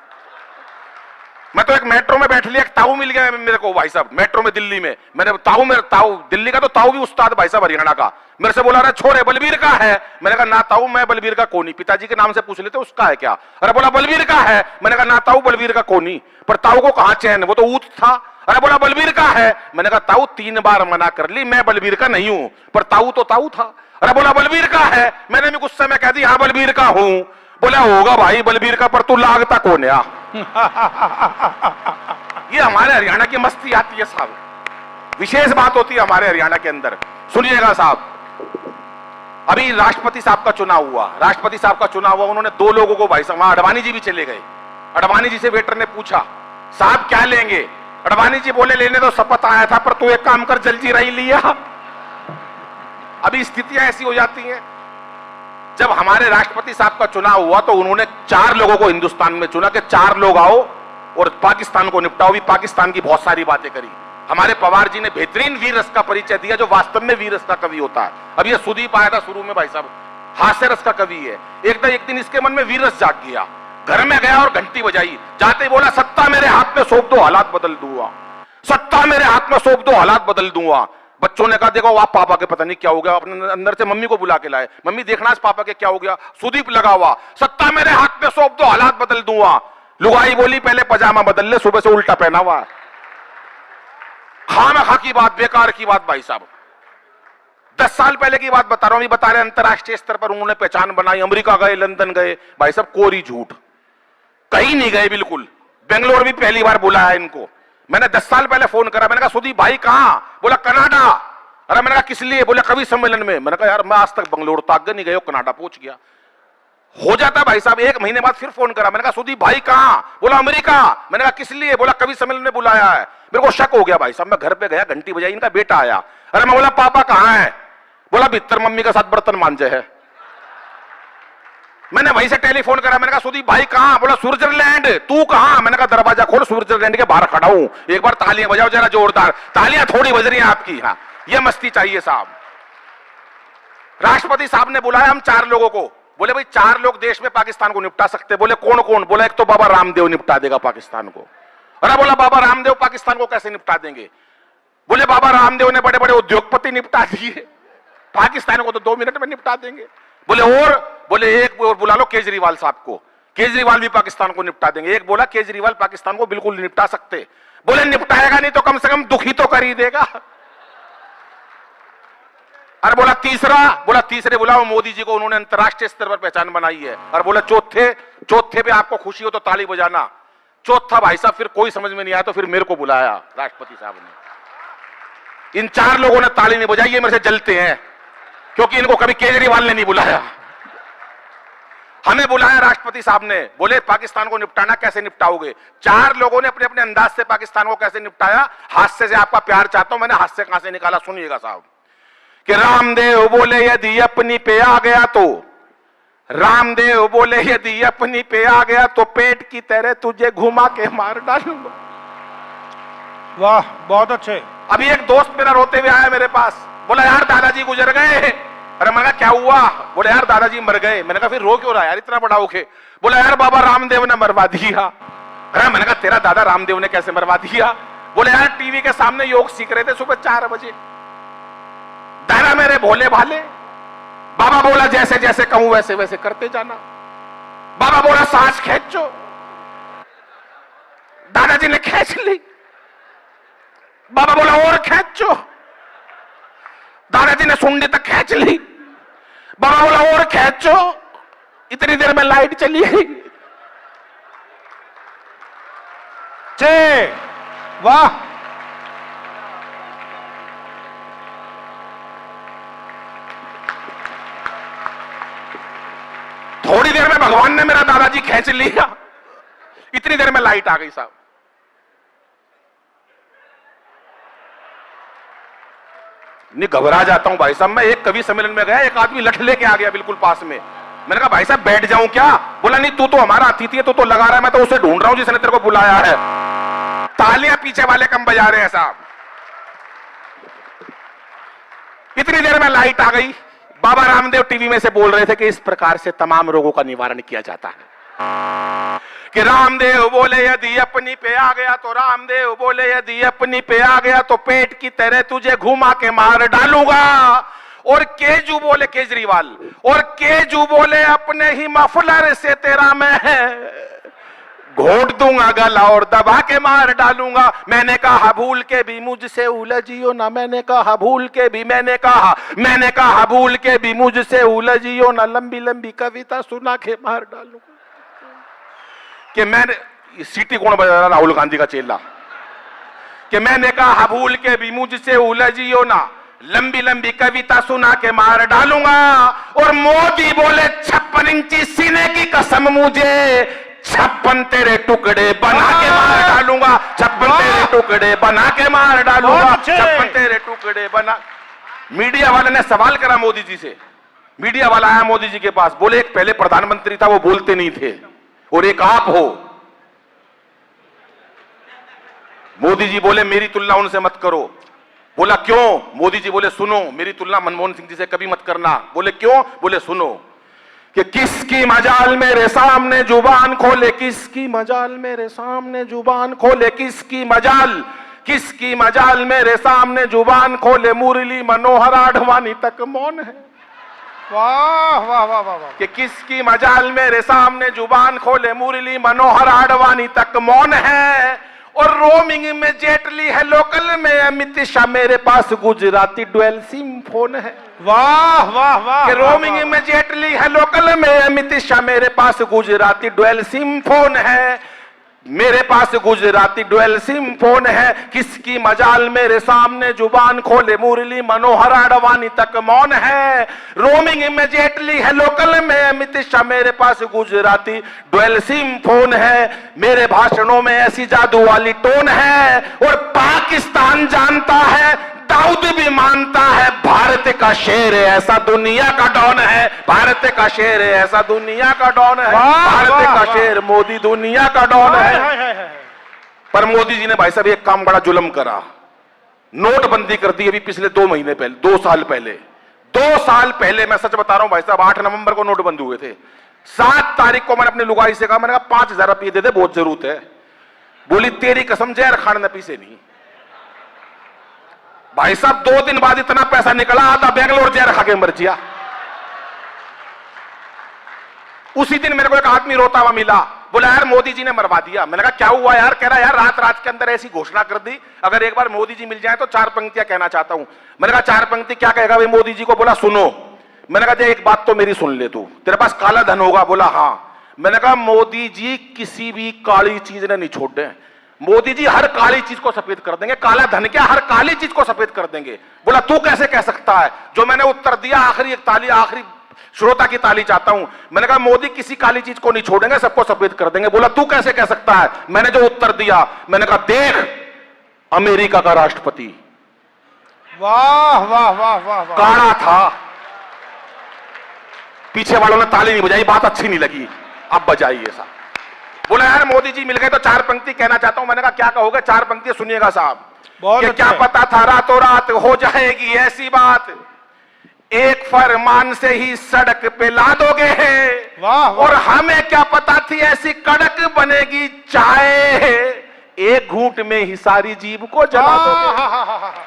मैं तो एक मेट्रो में बैठ लिया, एक ताऊ मिल गया मेरे को भाई साहब, मेट्रो में दिल्ली में। मैंने ताऊ दिल्ली का तो ताऊ भी उस्ताद भाई साहब हरियाणा का। मेरे से बोला, अरे छोरे बलबीर का है? मैंने कहा ना ताऊ, मैं बलबीर का कोनी। पिताजी के नाम से पूछ लेते उसका है क्या? अरे बोला बलबीर का है। मैंने कहा ना ताऊ, बलबीर का कोनी। पर ताऊ को कहां चैन, वो तो ऊत था। अरे बोला बलबीर का है। मैंने कहा ताऊ 3 बार मना कर ली, मैं बलबीर का नहीं हूं, पर ताऊ तो ताऊ था। अरे बोला बलबीर का है। मैंने भी गुस्से में कह दी हाँ बलबीर का हूं। बोला होगा भाई बलबीर का, पर तू लागता कौन है? ये हमारे हरियाणा की मस्ती आती है साहब, विशेष बात होती है हमारे हरियाणा के अंदर। सुनिएगा साहब, अभी राष्ट्रपति साहब का चुनाव हुआ, राष्ट्रपति साहब का चुनाव हुआ, उन्होंने 2 लोगों को, भाई साहब वहां अडवाणी जी भी चले गए, अडवाणी जी से वेटर ने पूछा साहब क्या लेंगे, अडवाणी जी बोले लेने तो शपथ आया था पर तू एक काम कर जलजीरा ही लिया। अभी स्थितियां ऐसी हो जाती हैं। जब हमारे राष्ट्रपति साहब का चुनाव हुआ तो उन्होंने 4 लोगों को हिंदुस्तान में चुना कि 4 लोग आओ और पाकिस्तान को निपटाओ। भी पाकिस्तान की बहुत सारी बातें करी। हमारे पवार जी ने बेहतरीन वीर रस का परिचय दिया, जो वास्तव में वीर रस का कवि होता है। अब ये सुदीप आया था शुरू में, भाई साहब हास्य रस का कवि है। एक दिन इसके मन में वीर रस जाग गया, घर में गया और घंटी बजाई, जाते ही बोला सत्ता मेरे हाथ में सौंप दो हालात बदल दूंगा, सत्ता मेरे हाथ में सौंप दो हालात बदल दूंगा। बच्चों ने कहा देखो आप पापा के पता नहीं क्या हो गया, अपने अंदर से मम्मी को बुला के लाए, मम्मी देखना इस पापा के क्या हो गया। सुदीप लगा हुआ, सत्ता मेरे हाथ में सौंप दो हालात बदल दूंगा। लुगाई बोली पहले पजामा बदल ले, सुबह से उल्टा पहना हुआ। खामखा की बात, बेकार की बात भाई साहब। 10 साल पहले की बात बता रहा हूं, बता रहे अंतरराष्ट्रीय स्तर पर उन्होंने पहचान बनाई, अमेरिका गए, लंदन गए, भाई साहब कोरी झूठ, कहीं नहीं गए बिल्कुल। बेंगलोर भी पहली बार बुलाया इनको। मैंने 10 साल पहले फोन करा, मैंने कहा सुदीप भाई कहां, बोला कनाडा। अरे मैंने कहा किस लिए, बोला कवि सम्मेलन में। मैंने कहा यार मैं आज तक बंगलोर तक नहीं गया, कनाडा पहुंच गया। हो जाता भाई साहब। 1 महीने बाद फिर फोन करा, मैंने कहा सुदीप भाई कहां, बोला अमेरिका। मैंने कहा किस लिए, बोला कवि सम्मेलन में बुलाया है। मेरे को शक हो गया भाई साहब, मैं घर पे गया, घंटी बजाई, इनका बेटा आया। अरे मैं बोला पापा कहां है, बोला भीतर मम्मी के साथ बर्तन मांजे है। मैंने वहीं से टेलीफोन करा, मैंने कहा सुदीप भाई कहां, बोला स्विट्जरलैंड। तू कहां, मैंने कहा दरवाजा खोल, स्विट्जरलैंड के बाहर खड़ा हूं, एक बार तालियां बजाओ जरा जोरदार। तालियां थोड़ी बज रही हैं आपकी। हाँ ये मस्ती चाहिए साहब। राष्ट्रपति साहब ने बुलाया हम 4 लोगों को, बोले भाई 4 लोग देश में पाकिस्तान को निपटा सकते। बोले कौन कौन, बोला एक तो बाबा रामदेव निपटा देगा पाकिस्तान को। अरे बोला बाबा रामदेव पाकिस्तान को कैसे निपटा देंगे, बोले बाबा रामदेव ने बड़े बड़े उद्योगपति निपटा दिए, पाकिस्तान को तो 2 मिनट में निपटा देंगे। बोले और, बोले एक और बुला लो केजरीवाल साहब को, केजरीवाल भी पाकिस्तान को निपटा देंगे। एक बोला केजरीवाल पाकिस्तान को बिल्कुल निपटा सकते। बोले निपटाएगा नहीं तो कम से कम दुखी तो कर ही देगा। अरे बोला तीसरा, बोला तीसरे बुलाओ मोदी जी को, उन्होंने अंतरराष्ट्रीय स्तर पर पहचान बनाई है। और बोला चौथे पे आपको खुशी हो तो ताली बजाना। चौथा भाई साहब फिर कोई समझ में नहीं आया तो फिर मेरे को बुलाया राष्ट्रपति साहब ने। इन 4 लोगों ने ताली नहीं बजाई, ये मेरे से जलते हैं क्योंकि इनको कभी केजरीवाल ने नहीं बुलाया, हमें बुलाया राष्ट्रपति साहब ने। बोले पाकिस्तान को निपटाना, कैसे निपटाओगे। 4 लोगों ने अपने अपने अंदाज से पाकिस्तान को कैसे निपटाया। हास्य से आपका प्यार चाहता हूं, मैंने हास्य कहां से निकाला सुनिएगा साहब। कि रामदेव बोले यदि अपनी पे आ गया तो, रामदेव बोले यदि अपनी पे आ गया तो पेट की तरह तुझे घुमा के मार डालूंगा। वाह बहुत अच्छे। अभी एक दोस्त मेरा रोते हुए आया मेरे पास, बोला यार दादाजी गुजर गए। अरे मैंने कहा क्या हुआ, बोले यार दादाजी मर गए। मैंने कहा फिर रो क्यों रहा यार, इतना बड़ा होके। बोला यार बाबा रामदेव ने मरवा दिया। अरे मैंने कहा तेरा दादा रामदेव ने कैसे मरवा दिया। बोले यार टीवी के सामने योग सीख रहे थे सुबह 4 बजे, दादा मेरे भोले भाले। बाबा बोला जैसे जैसे कहूं वैसे वैसे करते जाना। बाबा बोला सांस खींचो, दादाजी ने खींच ली। बाबा बोला और खींचो, दादाजी ने सुंडी तक खींच ली। बाबा बोला और खींचो, इतनी देर में लाइट चली गई। वाह थोड़ी देर में भगवान ने मेरा दादाजी खींच लिया, इतनी देर में लाइट आ गई साहब। नहीं घबरा जाता हूं भाई साहब। मैं एक कवि सम्मेलन में गया, एक आदमी लठ लेके आ गया बिल्कुल पास में। मैंने कहा भाई साहब बैठ जाऊं क्या, बोला नहीं तू तो हमारा अतिथि है, तू तो लगा रहा है, मैं तो उसे ढूंढ रहा हूं जिसने तेरे को बुलाया है। तालियां पीछे वाले कम बजा रहे हैं साहब। इतनी देर में लाइट आ गई। बाबा रामदेव टीवी में से बोल रहे थे कि इस प्रकार से तमाम रोगों का निवारण किया जाता है। कि रामदेव बोले यदि अपनी पे आ गया तो, रामदेव बोले यदि अपनी पे आ गया तो पेट की तरह तुझे घुमा के मार डालूंगा। और केजू बोले केजरीवाल, और केजू बोले अपने ही मफलर से तेरा मैं घोट दूंगा गला और दबा के मार डालूंगा। मैंने कहा भूल के भी मुझसे उलझियो ना, मैंने कहा भूल के भी, मैंने कहा भूल के भी मुझसे उलझियो ना, लंबी लंबी कविता सुना के मार डालूंगा। कि मैंने सीटी कौन बजा रहा, राहुल गांधी का चेला। कि मैंने कहा भूल के भी मुझसे उलझियो ना, लंबी लंबी कविता सुना के मार डालूंगा। और मोदी बोले 56 इंची सीने की कसम मुझे 56 तेरे टुकड़े बना के मार डालूंगा। 56 तेरे टुकड़े बना के मार डालूंगा। 56 तेरे टुकड़े बना। मीडिया वाले ने सवाल करा मोदी जी से। मीडिया वाला आया मोदी जी के पास, बोले एक पहले प्रधानमंत्री था वो बोलते नहीं थे और एक आप हो। मोदी जी बोले मेरी तुलना उनसे मत करो। बोला क्यों? मोदी जी बोले सुनो, मेरी तुलना मनमोहन सिंह जी से कभी मत करना। बोले क्यों? बोले सुनो कि किसकी मजाल मेरे सामने जुबान खोले, किसकी मजाल मेरे सामने जुबान खोले, किसकी मजाल मेरे सामने जुबान खोले, मुरली मनोहर आडवाणी तक मौन है। वाह वाह वाह वाह वाह। कि किसकी मजाल मेरे सामने जुबान खोले, मुरली मनोहर आडवाणी तक मौन है। और रोमिंग में जेटली है, लोकल में अमित शाह, मेरे पास गुजराती डुअल सिम फोन है। वाह वाह वाह। कि रोमिंग में जेटली है, लोकल में अमित शाह, मेरे पास गुजराती डुअल सिम फोन है। मेरे पास गुजराती डुअल सिम फोन है। किसकी मजाल मेरे सामने जुबान खोले, मुरली मनोहर आडवाणी तक मौन है। रोमिंग में जेटली है, लोकल में अमित शाह, मेरे पास गुजराती डुअल सिम फोन है। मेरे भाषणों में ऐसी जादू वाली टोन है। और पाकिस्तान जानता है, दाऊद भी मानता है, भारत का शेर है ऐसा दुनिया का डॉन है। भारत का शेर है ऐसा दुनिया का डॉन है। भारत का शेर मोदी दुनिया का डॉन है। पर मोदी जी ने भाई साहब एक काम बड़ा जुल्म करा, नोटबंदी कर दी। अभी पिछले 2 महीने पहले, 2 साल पहले मैं सच बता रहा हूं भाई साहब, 8 नवंबर को नोटबंदी हुए थे। 7 तारीख को मैंने अपनी लुगाई से कहा, मैंने कहा 5000 रुपये दे दे, बहुत जरूरत है। बोली तेरी कसम जहर खान नपी से नहीं। भाई साहब 2 दिन बाद इतना पैसा निकला, आधा बेंगलोर जहर खा के मर जिया। उसी दिन मेरे को एक आदमी रोता हुआ मिला, बोला यार मोदी जी ने मरवा दिया। मैंने कहा क्या हुआ यार? कह रहा यार रात के अंदर ऐसी घोषणा कर दी, अगर एक बार मोदी जी मिल जाए तो 4 पंक्तियां कहना चाहता हूं। मैंने कहा 4 पंक्ति क्या कहेगा भाई मोदी जी को? बोला सुनो। मैंने कहा एक बात तो मेरी सुन ले तू, तेरे पास काला धन होगा? बोला हाँ। मैंने कहा मोदी जी किसी भी काली चीज ने नहीं छोड़ दे, मोदी जी हर काली चीज को सफेद कर देंगे। काला धन क्या, हर काली चीज को सफेद कर देंगे। बोला तू कैसे कह सकता है? जो मैंने उत्तर दिया, आखिरी एक ताली, आखिरी श्रोता की ताली चाहता हूं। मैंने कहा मोदी किसी काली चीज को नहीं छोड़ेंगे, सबको सफेद कर देंगे। बोला तू कैसे कह सकता है? मैंने जो उत्तर दिया, मैंने कहा देख अमेरिका का राष्ट्रपति वाह वाह वाह वाह। काला था। पीछे वालों ने ताली नहीं बजाई, बात अच्छी नहीं लगी, अब बजाइए साहब। बोला यार मोदी जी मिल गए तो 4 पंक्ति कहना चाहता हूं। मैंने कहा क्या कहोगे? 4 पंक्ति सुनिएगा साहब। क्या पता था रातों रात हो जाएगी ऐसी बात, एक फरमान से ही सड़क पे ला दोगे। वाह। और हमें क्या पता थी ऐसी कड़क बनेगी चाय, एक घूंट में ही सारी जीभ को जला दोगे।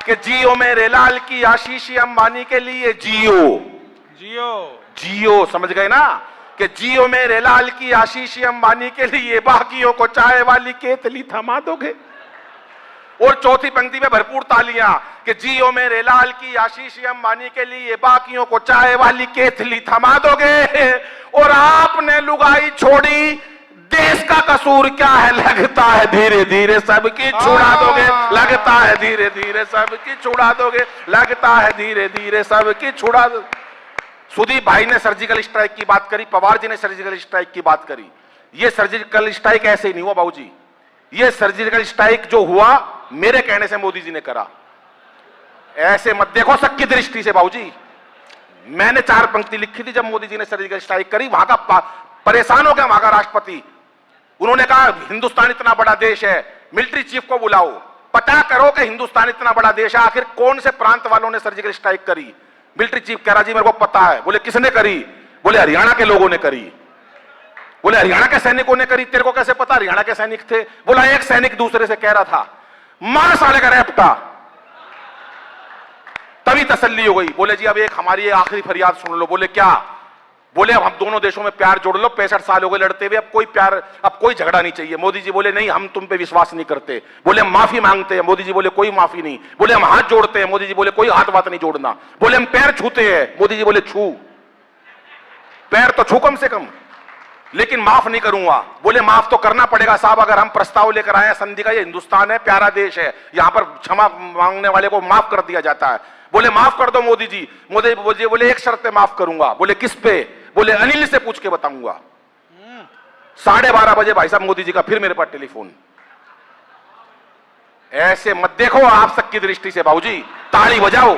कि जियो मेरे लाल की आशीष अंबानी के लिए जियो, जियो जियो, समझ गए ना? कि जियो मेरे लाल की आशीष अंबानी के लिए, बाकियों को चाय वाली केतली थमा दोगे। और चौथी पंक्ति में भरपूर तालियां कि जियो मेरे लाल की आशीष अंबानी के लिए, बाकियों को चाय वाली केतली थमा दोगे। और आपने लुगाई छोड़ी, देश का कसूर क्या है? लगता है धीरे धीरे सबकी छुड़ा दोगे। लगता है धीरे धीरे सबकी छुड़ा दोगे। लगता है धीरे धीरे सबकी छुड़ा दोगे। सुदीप भाई ने सर्जिकल स्ट्राइक की बात करी, पवार जी ने सर्जिकल स्ट्राइक की बात करी। ये सर्जिकल स्ट्राइक ऐसे ही नहीं हुआ बाबूजी, ये सर्जिकल स्ट्राइक जो हुआ मेरे कहने से मोदी जी ने करा। ऐसे मत देखो शक की दृष्टि से बाबूजी। मैंने 4 पंक्ति लिखी थी जब मोदी जी ने सर्जिकल स्ट्राइक करी। वहां का परेशान हो गया वहां का राष्ट्रपति। उन्होंने कहा हिंदुस्तान इतना बड़ा देश है, मिलिट्री चीफ को बुलाओ, पता करो कि हिंदुस्तान इतना बड़ा देश है, आखिर कौन से प्रांत वालों ने सर्जिकल स्ट्राइक करी। मिलिट्री चीफ कह रहा जी मेरे को पता है। बोले किसने करी? बोले हरियाणा के लोगों ने करी। बोले हरियाणा के सैनिकों ने करी? तेरे को कैसे पता हरियाणा के सैनिक थे? बोला एक सैनिक दूसरे से कह रहा था, मार साले का रैपटा। तभी तसल्ली हो गई। बोले जी अब एक हमारी आखिरी फरियाद सुन लो। बोले क्या? बोले अब हम दोनों देशों में प्यार जोड़ लो, 65 साल हो गए लड़ते हुए, अब कोई प्यार, अब कोई झगड़ा नहीं चाहिए। मोदी जी बोले नहीं, हम तुम पे विश्वास नहीं करते। बोले हम माफी मांगते हैं। मोदी जी बोले कोई माफी नहीं। बोले हम हाथ जोड़ते हैं। मोदी जी बोले कोई हाथ बात नहीं जोड़ना। बोले हम पैर छूते हैं। मोदी जी बोले छू, पैर तो छू कम से कम। लेकिन माफ नहीं करूंगा। बोले माफ तो करना पड़ेगा साहब, अगर हम प्रस्ताव लेकर आए हैं संधि का, ये हिंदुस्तान है, प्यारा देश है, यहां पर क्षमा मांगने वाले को माफ कर दिया जाता है। बोले माफ कर दो मोदी जी। मोदी बोले एक शर्त पे माफ करूंगा। बोले किस पे? बोले अनिल से पूछ के बताऊंगा। 12:30 बजे भाई साहब मोदी जी का फिर मेरे पास टेलीफोन। ऐसे मत देखो आप सबकी दृष्टि से बाबूजी, ताली बजाओ।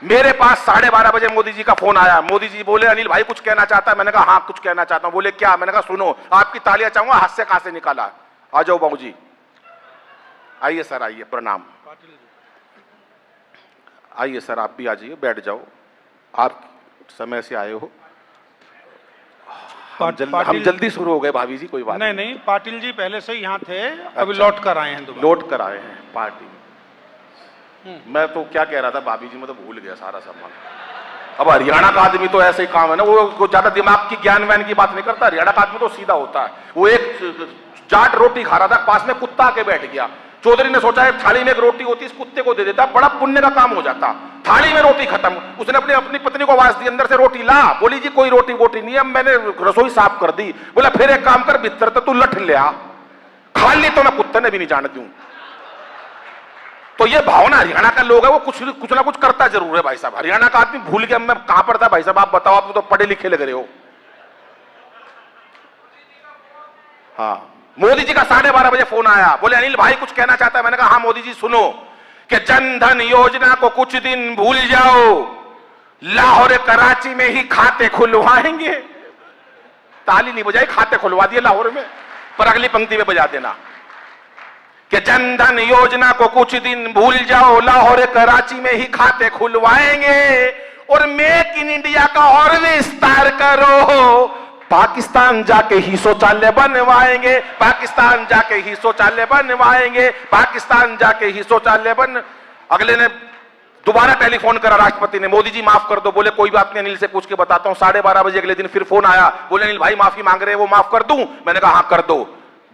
मेरे पास 12:30 बजे मोदी जी का फोन आया। मोदी जी बोले अनिल भाई कुछ कहना चाहता है। मैंने कहा हाँ कुछ कहना चाहता हूं। बोले क्या? मैंने कहा सुनो, आपकी तालियां चाहूंगा, हाथ से कहां से निकाला। आ जाओ बाबूजी, आइए सर, आइए, प्रणाम। आइए सर, आप भी आ जाइए, बैठ जाओ, आप समय से आए हो। हम जल्दी शुरू हो गए भाभी जी, कोई बात नहीं। नहीं, पाटिल जी पहले से यहाँ थे, अभी लौट कर आए हैं। लौट कर आए हैं पार्टी। मैं तो क्या कह रहा था भाभी जी, मैं तो भूल गया सारा सामान। अब हरियाणा का आदमी तो ऐसे ही काम है ना, वो ज्यादा दिमाग की ज्ञान वैन की बात नहीं करता। हरियाणा का आदमी तो सीधा होता है। वो एक चाट रोटी खा रहा था, पास में कुत्ता आके बैठ गया। चौधरी ने सोचा है थाली में एक रोटी होती, इस कुत्ते को दे देता, बड़ा पुण्य का काम हो जाता। थाली में रोटी खत्म। उसने अपनी पत्नी को आवाज दी, अंदर से रोटी ला। बोली जी कोई रोटी वोटी नहीं है, मैंने रसोई साफ कर दी। बोला फिर एक काम कर, भीतर तो तू लठ ले आ, खा ली तो मैं कुत्ते ने भी नहीं जान दूं। तो ये भावना हरियाणा का लोग है, वो कुछ ना कुछ करता जरूर है भाई साहब। हरियाणा का आदमी भूल गया मैं कहां पर था भाई साहब, आप बताओ, आप तो पढ़े लिखे लग रहे हो। हाँ, मोदी जी का 12:30 बजे फोन आया। बोले अनिल भाई कुछ कहना चाहता है। मैंने कहा हाँ मोदी जी सुनो, कि जन धन योजना को कुछ दिन भूल जाओ, लाहौर कराची में ही खाते खुलवाएंगे। ताली नहीं बजाई, खाते खुलवा दिए लाहौर में। पर अगली पंक्ति में बजा देना कि जन धन योजना को कुछ दिन भूल जाओ, लाहौर कराची में ही खाते खुलवाएंगे, और मेक इन इंडिया का और विस्तार करो, पाकिस्तान जाके ही शौचालय बनवाएंगे, पाकिस्तान जाके ही शौचालय बनवाएंगे, पाकिस्तान जाके ही शौचालय बन। अगले ने दोबारा टेलीफोन करा राष्ट्रपति ने, मोदी जी माफ कर दो। बोले कोई बात नहीं, अनिल से पूछ के बताता हूं। 12:30 बजे अगले दिन फिर फोन आया। बोले अनिल भाई माफी मांग रहे हैं, वो माफ कर दूं? मैंने कहा हाँ कर दो।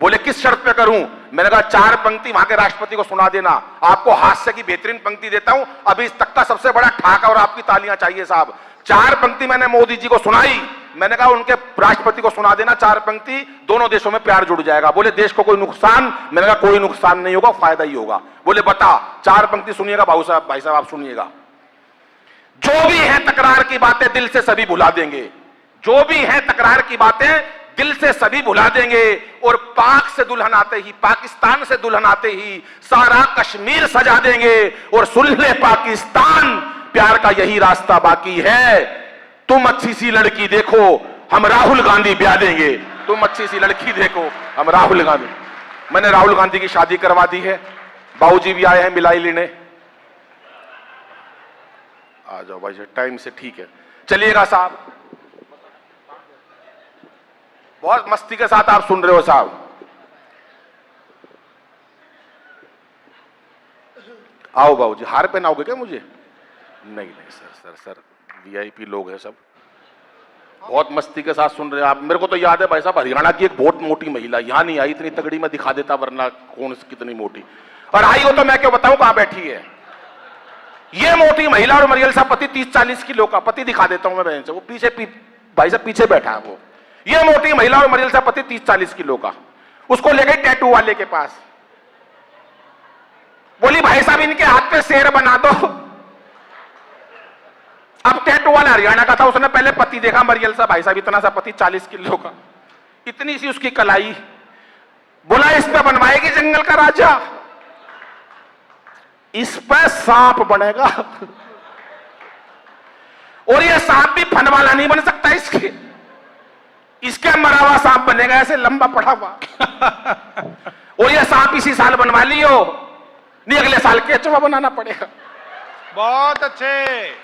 बोले किस शर्त पे करूं? मैंने कहा 4 पंक्ति वहां के राष्ट्रपति को सुना देना। आपको हास्य की बेहतरीन पंक्ति देता हूं, अभी इस तक का सबसे बड़ा ठाका, और आपकी तालियां चाहिए साहब। 4 पंक्ति मैंने मोदी जी को सुनाई। मैंने कहा उनके राष्ट्रपति को सुना देना 4 पंक्ति, दोनों देशों में प्यार जुड़ जाएगा। बोले देश को कोई नुकसान? मैंने कहा कोई नुकसान नहीं होगा, फायदा ही होगा। बोले बता। 4 पंक्ति सुनिएगा भाई साहब आप सुनिएगा। जो भी है तकरार की बातें दिल से सभी भुला देंगे, जो भी है तकरार की बातें दिल से सभी भुला देंगे, और पाक से दुल्हन आते ही, पाकिस्तान से दुल्हन आते ही सारा कश्मीर सजा देंगे, और सुलह पाकिस्तान, प्यार का यही रास्ता बाकी है। तुम अच्छी सी लड़की देखो, हम राहुल गांधी ब्याह देंगे। तुम अच्छी सी लड़की देखो, हम राहुल गांधी। मैंने राहुल गांधी की शादी करवा दी है, बाबूजी भी आए हैं मिलाई लेने। आ जाओ भाई टाइम से, ठीक है चलिएगा साहब। बहुत मस्ती के साथ आप सुन रहे हो साहब। आओ बाबूजी, हार पहनाओगे क्या मुझे? नहीं सर वीआईपी लोग हैं सब, बहुत मस्ती के साथ सुन रहे हैं आप। मेरे को तो याद है भाई साहब, हरियाणा की एक बहुत मोटी महिला यहां नहीं आई, इतनी तगड़ी मैं दिखा देता, वरना कौन कितनी मोटी, और आई हो तो मैं क्यों बताऊं कहां बैठी है ये मोटी महिला। और मरियल साहब पति 30-40 किलो का, पति दिखा देता हूं मैं बहन से, वो पीछे भाई साहब पीछे बैठा है वो। ये मोटी महिला और मरियल साहब पति 30-40 किलो का, उसको ले गई टैटू वाले के पास। बोली भाई साहब इनके हाथ पे शेर बना दो। अब टैटू वाला हरियाणा का था, उसने पहले पति देखा मरियल साहब, भाई साहब इतना सा पति 40 किलो का, इतनी सी उसकी कलाई। बोला इस पे बनवाएगी जंगल का राजा, इस पे सांप बनेगा, और ये सांप भी फन वाला नहीं बन सकता, इसके मरा हुआ सांप बनेगा, ऐसे लंबा पड़ा हुआ। और ये सांप इसी साल बनवा लियो, नहीं अगले साल केचुआ बनाना पड़ेगा। बहुत अच्छे।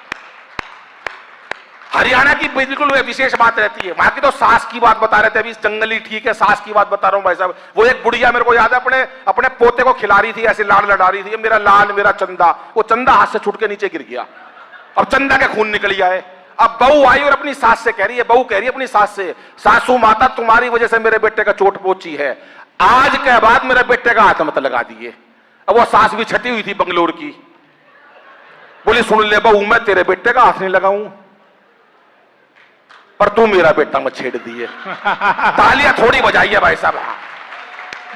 हरियाणा की बिल्कुल विशेष बात रहती है, वहां की तो सास की बात बता रहे थे, अभी जंगली ठीक है, सास की बात बता रहा हूं भाई साहब। वो एक बुढ़िया मेरे को याद है, अपने पोते को खिला रही थी, ऐसे लाड़ लड़ा रही थी, मेरा लाल मेरा चंदा। वो चंदा हाथ से छूट के नीचे गिर गया, अब चंदा के खून निकल आए। अब बहू आई और अपनी सास से कह रही है, बहू कह रही है अपनी सास से, सासू माता तुम्हारी वजह से मेरे बेटे का चोट पहुंची है, आज के बाद मेरे बेटे का हाथ मत लगा दिए। अब वो सास भी छटी हुई थी बंगलोर की, बोली सुन ले बहू, मैं तेरे बेटे का हाथ नहीं लगाऊं। पर तू मेरा बेटा मत छेड़ दिए। तालियां थोड़ी बजाइए भाई साहब।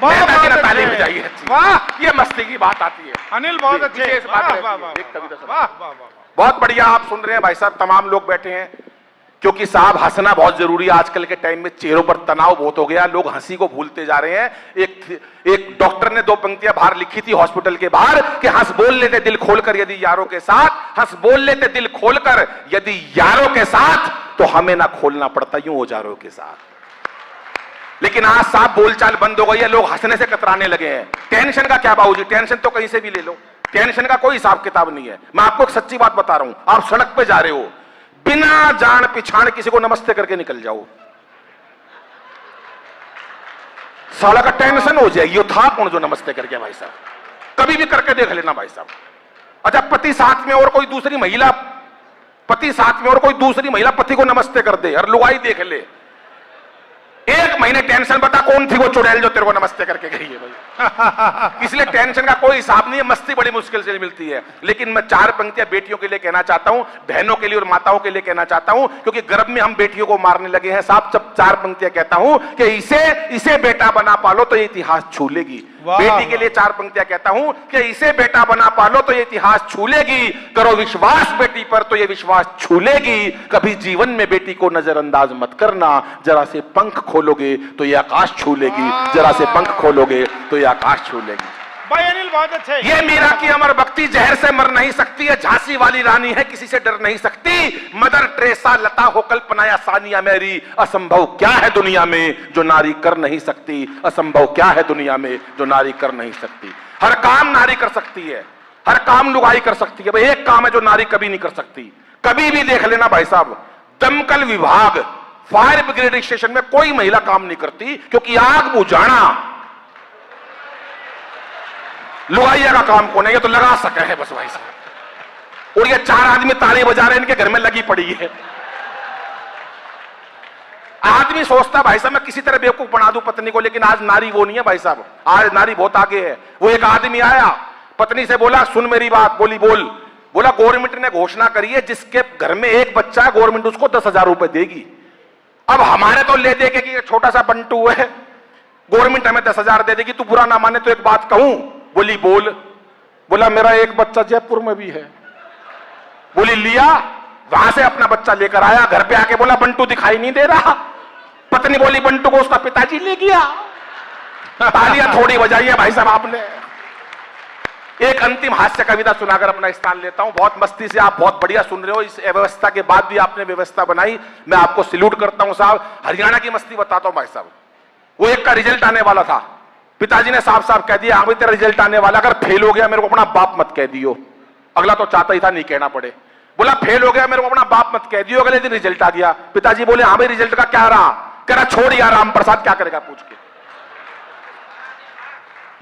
ताली बजाइए। वाह, ये मस्ती की बात आती है। अनिल बहुत अच्छे। विशेष बात वाह, रहती वाह, है। वाह, एक कविता सुनाओ। वाह, वाह, वाह, वाह। बहुत बढ़िया आप सुन रहे हैं भाई साहब, तमाम लोग बैठे हैं, क्योंकि साहब हंसना बहुत जरूरी है। आजकल के टाइम में चेहरों पर तनाव बहुत हो गया, लोग हंसी को भूलते जा रहे हैं। एक डॉक्टर ने 2 पंक्तियां बाहर लिखी थी हॉस्पिटल के बाहर कि हंस बोल लेते दिल खोलकर यदि यारों के साथ, हंस बोल लेते दिल खोलकर यदि यारों के साथ, तो हमें ना खोलना पड़ता यूं औजारों के साथ। लेकिन आज साहब बोलचाल बंद हो गई है, लोग हंसने से कतराने लगे हैं। टेंशन का क्या बाबूजी, टेंशन तो कहीं से भी ले लो, टेंशन का कोई हिसाब किताब नहीं है। मैं आपको एक सच्ची बात बता रहा हूं, आप सड़क पे जा रहे हो, बिना जान पिछाड़ किसी को नमस्ते करके निकल जाओ, साला का टेंशन हो जाएगी। ये था कौन जो नमस्ते करके भाई साहब, कभी भी करके देख लेना भाई साहब। अच्छा पति साथ में और कोई दूसरी महिला, पति साथ में और कोई दूसरी महिला पति को नमस्ते कर दे और लुगाई देख ले, 1 महीने टेंशन बता कौन थी वो चुड़ैल जो तेरे को नमस्ते करके गई है भाई। इसलिए टेंशन का कोई हिसाब नहीं है, मस्ती बड़ी मुश्किल से मिलती है। लेकिन मैं 4 पंक्तियां बेटियों के लिए कहना चाहता हूं, बहनों के लिए और माताओं के लिए कहना चाहता हूं, क्योंकि गर्भ में हम बेटियों को मारने लगे हैं साहब। जब 4 पंक्तियां कहता हूं कि इसे बेटा बना पालो तो ये इतिहास छू लेगी। बेटी के लिए 4 पंक्तियां कहता हूं कि इसे बेटा बना पालो तो ये इतिहास छू लेगी, करो विश्वास बेटी पर तो ये विश्वास छू लेगी। कभी जीवन में बेटी को नजरअंदाज मत करना, जरा से पंख खोलोगे तो ये आकाश छू लेगी, जरा से पंख खोलोगे तो ये आकाश छू लेगी। भाई अनिल बहुत अच्छे। ये मीरा की अमर भक्ति जहर से मर नहीं सकती है, झांसी वाली रानी है किसी से डर नहीं सकती, मदर टेरेसा लता हो कल्पना या सानिया मेरी, असंभव क्या है दुनिया में जो नारी कर नहीं सकती, असंभव क्या है दुनिया में जो नारी कर नहीं सकती। हर काम नारी कर सकती है, हर काम लुगाई कर सकती है, भाई एक काम है जो नारी कभी नहीं कर सकती। कभी भी देख लेना भाई साहब, दमकल विभाग, फायर ब्रिगेड स्टेशन में कोई महिला काम नहीं करती, क्योंकि आग बुझाना लुगाइया का काम कौन है, ये तो लगा सके है बस भाई साहब। और ये 4 आदमी ताली बजा रहे हैं, इनके घर में लगी पड़ी है। आदमी सोचता भाई साहब मैं किसी तरह बेवकूफ बना दूं पत्नी को, लेकिन आज नारी वो नहीं है भाई साहब, आज नारी बहुत आगे है। वो एक आदमी आया, पत्नी से बोला सुन मेरी बात, बोली बोल। बोला गवर्नमेंट ने घोषणा करी है जिसके घर में 1 बच्चा है गवर्नमेंट उसको 10,000 रुपए देगी। अब हमारे तो ले दे के कि छोटा सा बंटू है, गवर्नमेंट हमें 10,000 दे देगी, तू बुरा ना माने तो एक बात कहूं। बोली बोल। बोला मेरा 1 बच्चा जयपुर में भी है। बोली लिया, वहां से अपना बच्चा लेकर आया, घर पे आके बोला बंटू दिखाई नहीं दे रहा। पत्नी बोली बंटू को उसका पिताजी ले गया। तालियां थोड़ी बजाइए भाई साहब आपने। एक अंतिम हास्य कविता सुनाकर अपना स्थान लेता हूं। बहुत मस्ती से आप बहुत बढ़िया सुन रहे हो, इस व्यवस्था के बाद भी आपने व्यवस्था बनाई, मैं आपको सैल्यूट करता हूं साहब। हरियाणा की मस्ती बताता हूं भाई साहब। वो एक का रिजल्ट आने वाला था, पिताजी ने साफ साफ कह दिया हाँ भाई तेरा रिजल्ट आने वाला, अगर फेल हो गया मेरे को अपना बाप मत कह दियो। अगला तो चाहता ही था नहीं कहना पड़े। बोला फेल हो गया मेरे को अपना बाप मत कह दियो। अगले दिन रिजल्ट आ गया, पिताजी बोले हाँ भाई रिजल्ट का क्या रहा? कह रहा छोड़ यार राम प्रसाद क्या करेगा पूछ के।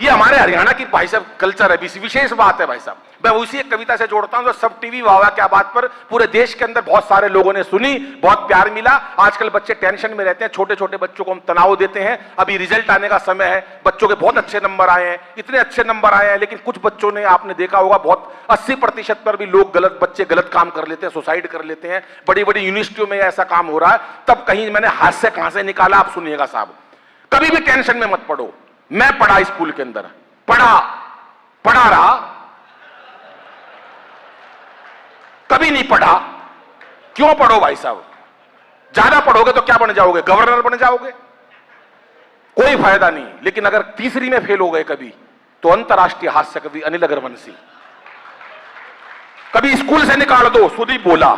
ये हमारे हरियाणा की भाई साहब कल्चर है, विशेष बात है भाई साहब। मैं उसी एक कविता से जोड़ता हूं जो सब टीवी वाह क्या बात पर पूरे देश के अंदर बहुत सारे लोगों ने सुनी, बहुत प्यार मिला। आजकल बच्चे टेंशन में रहते हैं, छोटे छोटे बच्चों को हम तनाव देते हैं। अभी रिजल्ट आने का समय है, बच्चों के बहुत अच्छे नंबर आए हैं, इतने अच्छे नंबर आए हैं, लेकिन कुछ बच्चों ने आपने देखा होगा बहुत 80% पर भी लोग बच्चे गलत काम कर लेते हैं, सुसाइड कर लेते हैं। बड़ी बड़ी यूनिवर्सिटियों में ऐसा काम हो रहा है। तब कहीं मैंने हास्य कहां से निकाला आप सुनिएगा साहब। कभी भी टेंशन में मत पड़ो। मैं पढ़ा स्कूल के अंदर, पढ़ा रहा, कभी नहीं पढ़ा। क्यों पढ़ो भाई साहब? ज्यादा पढ़ोगे तो क्या बन जाओगे? गवर्नर बन जाओगे, कोई फायदा नहीं। लेकिन अगर तीसरी में फेल हो गए कभी तो अंतरराष्ट्रीय हास्य कवि अनिल अग्रवंशी कभी स्कूल से निकाल दो, सुदीप बोला।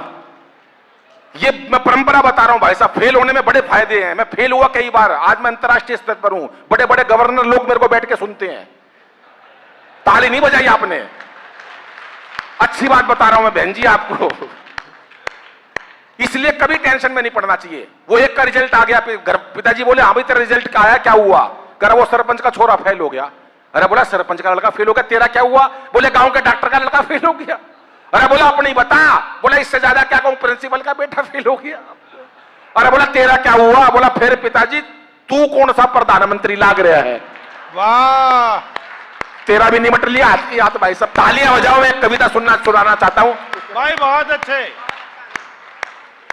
ये मैं परंपरा बता रहा हूं भाई साहब, फेल होने में बड़े फायदे हैं। मैं फेल हुआ कई बार, आज मैं अंतरराष्ट्रीय स्तर पर हूं। बड़े बड़े गवर्नर लोग मेरे को बैठ के सुनते हैं। ताली नहीं बजाई आपने, अच्छी बात बता रहा हूं मैं बहन जी आपको। इसलिए कभी टेंशन में नहीं पड़ना चाहिए। वो एक का रिजल्ट आ गया, पिताजी बोले हाँ भाई तेरा रिजल्ट क्या आया, क्या हुआ? कह रहा वो सरपंच का छोरा फेल हो गया। अरे बोला सरपंच का लड़का फेल हो गया, तेरा क्या हुआ? बोले गांव के डॉक्टर का लड़का फेल हो गया। अरे बोला अपनी बता। बोला इससे ज्यादा क्या कहूं, प्रिंसिपल का बेटा फेल हो गया। अरे बोला तेरा क्या हुआ? बोला फिर पिताजी तू कौन सा प्रधानमंत्री लाग रहा है? वाह, तेरा भी निमट लिया हाथ की हाथ भाई सब। तालियां बजाओ, मैं एक कविता सुनाना चाहता हूं भाई बहुत अच्छे।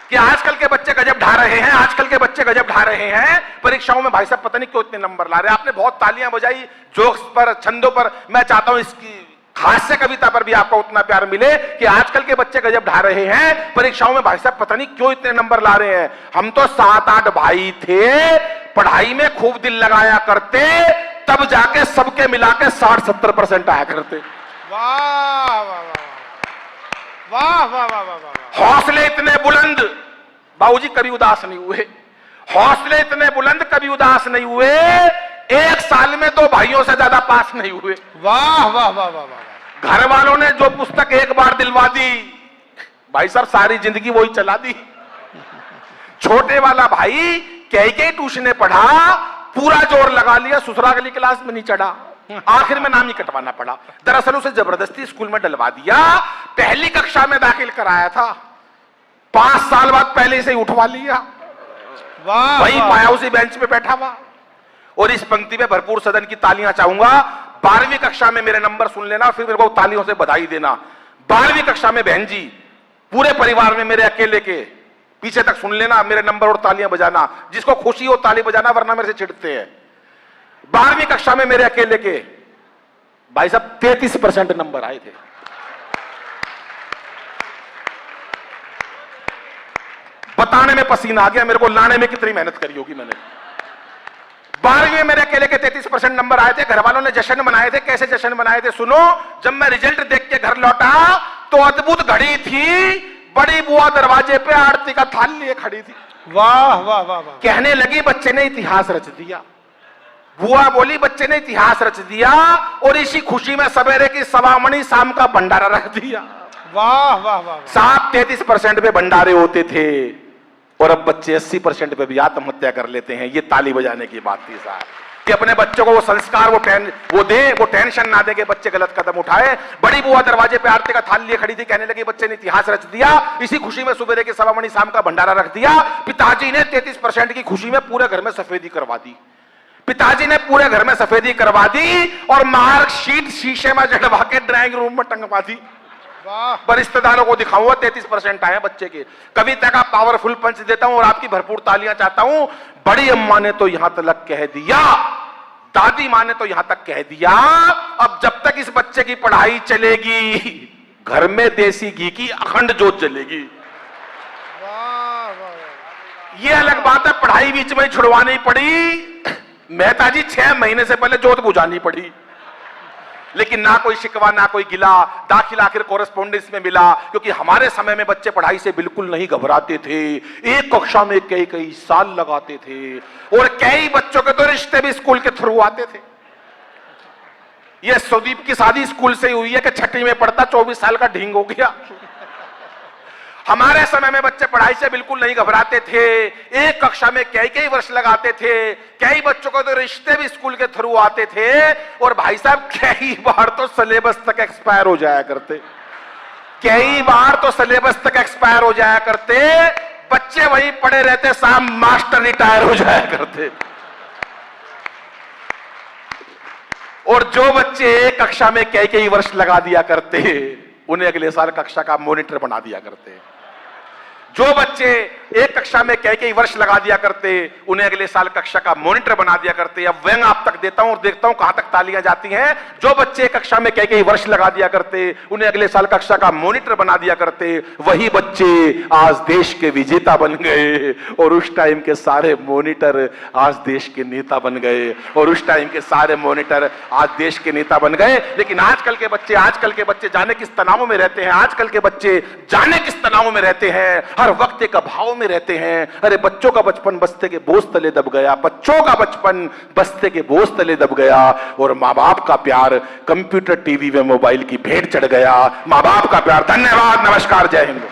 कि आजकल के बच्चे गजब ढा रहे हैं, आजकल के बच्चे गजब ढा रहे हैं परीक्षाओं में। भाई साहब पता नहीं क्यों इतने नंबर ला रहे हैं। आपने बहुत तालियां बजाई जोक्स पर, छंदों पर। मैं चाहता हूं इसकी हास्य कविता पर भी आपको उतना प्यार मिले कि आजकल के बच्चे गजब ढा रहे हैं परीक्षाओं में। भाई साहब पता नहीं क्यों इतने नंबर ला रहे हैं। हम तो 7-8 भाई थे, पढ़ाई में खूब दिल लगाया करते, तब जाके सबके मिला के 60-70% आया करते। वाह वाह वाह वाह वाह वाह वाह वाह। हौसले इतने बुलंद, बाबूजी कभी उदास नहीं हुए। हौसले इतने बुलंद, कभी उदास नहीं हुए। एक साल में 2 भाइयों से ज्यादा पास नहीं हुए। वाह वाह वाह वाह वाह। घर वालों ने जो पुस्तक एक बार दिलवा दी, भाई साहब सारी जिंदगी वही चला दी। छोटे वाला भाई कई ट्यूशन पढ़ा, पूरा जोर लगा लिया, ससुराल अगली क्लास में नहीं चढ़ा, आखिर में नाम ही कटवाना पड़ा। दरअसल उसे जबरदस्ती स्कूल में डलवा दिया। पहली कक्षा में दाखिल कराया था, 5 साल बाद पहले से ही उठवा लिया। वाह, वही पाया उसी बेंच पे बैठा हुआ। और इस पंक्ति में भरपूर सदन की तालियां चाहूंगा। 12वीं कक्षा में मेरे नंबर सुन लेना, फिर मेरे को तालियों से बधाई देना। 12वीं कक्षा में बहन जी, पूरे परिवार में मेरे अकेले के, पीछे तक सुन लेना, मेरे नंबर और तालियां बजाना। जिसको खुशी हो ताली बजाना, वरना मेरे से चिढ़ते हैं। 12वीं कक्षा में मेरे अकेले के भाई साहब 33% नंबर आए थे। बताने में पसीना आ गया मेरे को, लाने में कितनी मेहनत करी होगी मैंने। 12वीं में मेरे अकेले के 33% नंबर आए थे। घर वालों ने जश्न मनाए थे। कैसे जश्न मनाए थे सुनो। जब मैं रिजल्ट देख के घर लौटा तो अद्भुत घड़ी थी। बड़ी बुआ दरवाजे पे आरती का थाल लिए खड़ी थी। वाह वाह वाह वाह। कहने लगी बच्चे ने इतिहास रच दिया। बुआ बोली बच्चे ने इतिहास रच दिया, और इसी खुशी में सवेरे की सवामणी शाम का भंडारा रख दिया। वाह वाह वाह। साहब 33% पे भंडारे होते थे, और अब बच्चे 80% पे भी आत्महत्या कर लेते हैं। ये ताली बजाने की बात थी साहब, कि अपने बच्चों को वो संस्कार वो दे, वो टेंशन ना दे कि बच्चे गलत कदम उठाए। बड़ी बुआ दरवाजे पे आरती का थाल लिए खड़ी थी। कहने लगी बच्चे ने इतिहास रच दिया, इसी खुशी में सुबह के सवामणी शाम का भंडारा रख दिया। पिताजी ने 33% की खुशी में पूरे घर में सफेदी करवा दी। पिताजी ने पूरे घर में सफेदी करवा दी, और मार्कशीट शीशे में जड़वा के ड्राइंग रूम में टंगवा दी। पर रिश्तेदारों को दिखाऊंगा 33% आए बच्चे के। कविता का पावरफुल पंच देता हूं और आपकी भरपूर तालियां चाहता हूं। बड़ी अम्मा ने तो यहां तक कह दिया, दादी माँ ने तो यहां तक कह दिया, अब जब तक इस बच्चे की पढ़ाई चलेगी, घर में देसी घी की अखंड जोत जलेगी। ये अलग बात है पढ़ाई बीच में छुड़वानी पड़ी, मेहता जी 6 महीने से पहले जोत बुझानी पड़ी। लेकिन ना कोई शिकवा ना कोई गिला, दाखिला आखिर कोरेस्पोंडेंस में मिला, क्योंकि हमारे समय में बच्चे पढ़ाई से बिल्कुल नहीं घबराते थे। एक कक्षा में कई साल लगाते थे, और कई बच्चों के तो रिश्ते भी स्कूल के थ्रू आते थे। ये सुदीप की शादी स्कूल से ही हुई है कि 6वीं में पढ़ता 24 साल का ढींग हो गया। हमारे समय में बच्चे पढ़ाई से बिल्कुल नहीं घबराते थे। एक कक्षा में कई वर्ष लगाते थे। कई बच्चों को तो रिश्ते भी स्कूल के थ्रू आते थे, और भाई साहब कई बार तो सिलेबस तक एक्सपायर हो जाया करते। कई बार तो सिलेबस तक एक्सपायर हो जाया करते। बच्चे वहीं पड़े रहते, साहब मास्टर रिटायर हो जाया करते। और जो बच्चे एक कक्षा में कई वर्ष लगा दिया करते, उन्हें अगले साल कक्षा का मॉनिटर बना दिया करते। जो बच्चे एक कक्षा में कई वर्ष लगा दिया करते, उन्हें अगले साल कक्षा का मॉनिटर बना दिया करते। अब व्यंग आप तक देता हूं और देखता हूं कहां तक तालियां जाती हैं। जो बच्चे एक कक्षा में कई वर्ष लगा दिया करते, उन्हें अगले साल कक्षा का मॉनिटर बना दिया करते। वही बच्चे आज देश के विजेता बन गए, और उस टाइम के सारे मॉनिटर आज देश के नेता बन गए, और उस टाइम के सारे मॉनिटर आज देश के नेता बन गए। लेकिन आजकल के बच्चे जाने किस तनाव में रहते हैं। आजकल के बच्चे जाने किस तनाव में रहते हैं, हर वक्त एक अभाव में रहते हैं। अरे बच्चों का बचपन बस्ते के बोझ तले दब गया, बच्चों का बचपन बस्ते के बोझ तले दब गया, और माँ बाप का प्यार कंप्यूटर टीवी में मोबाइल की भेंट चढ़ गया। माँ बाप का प्यार। धन्यवाद, नमस्कार, जय हिंद।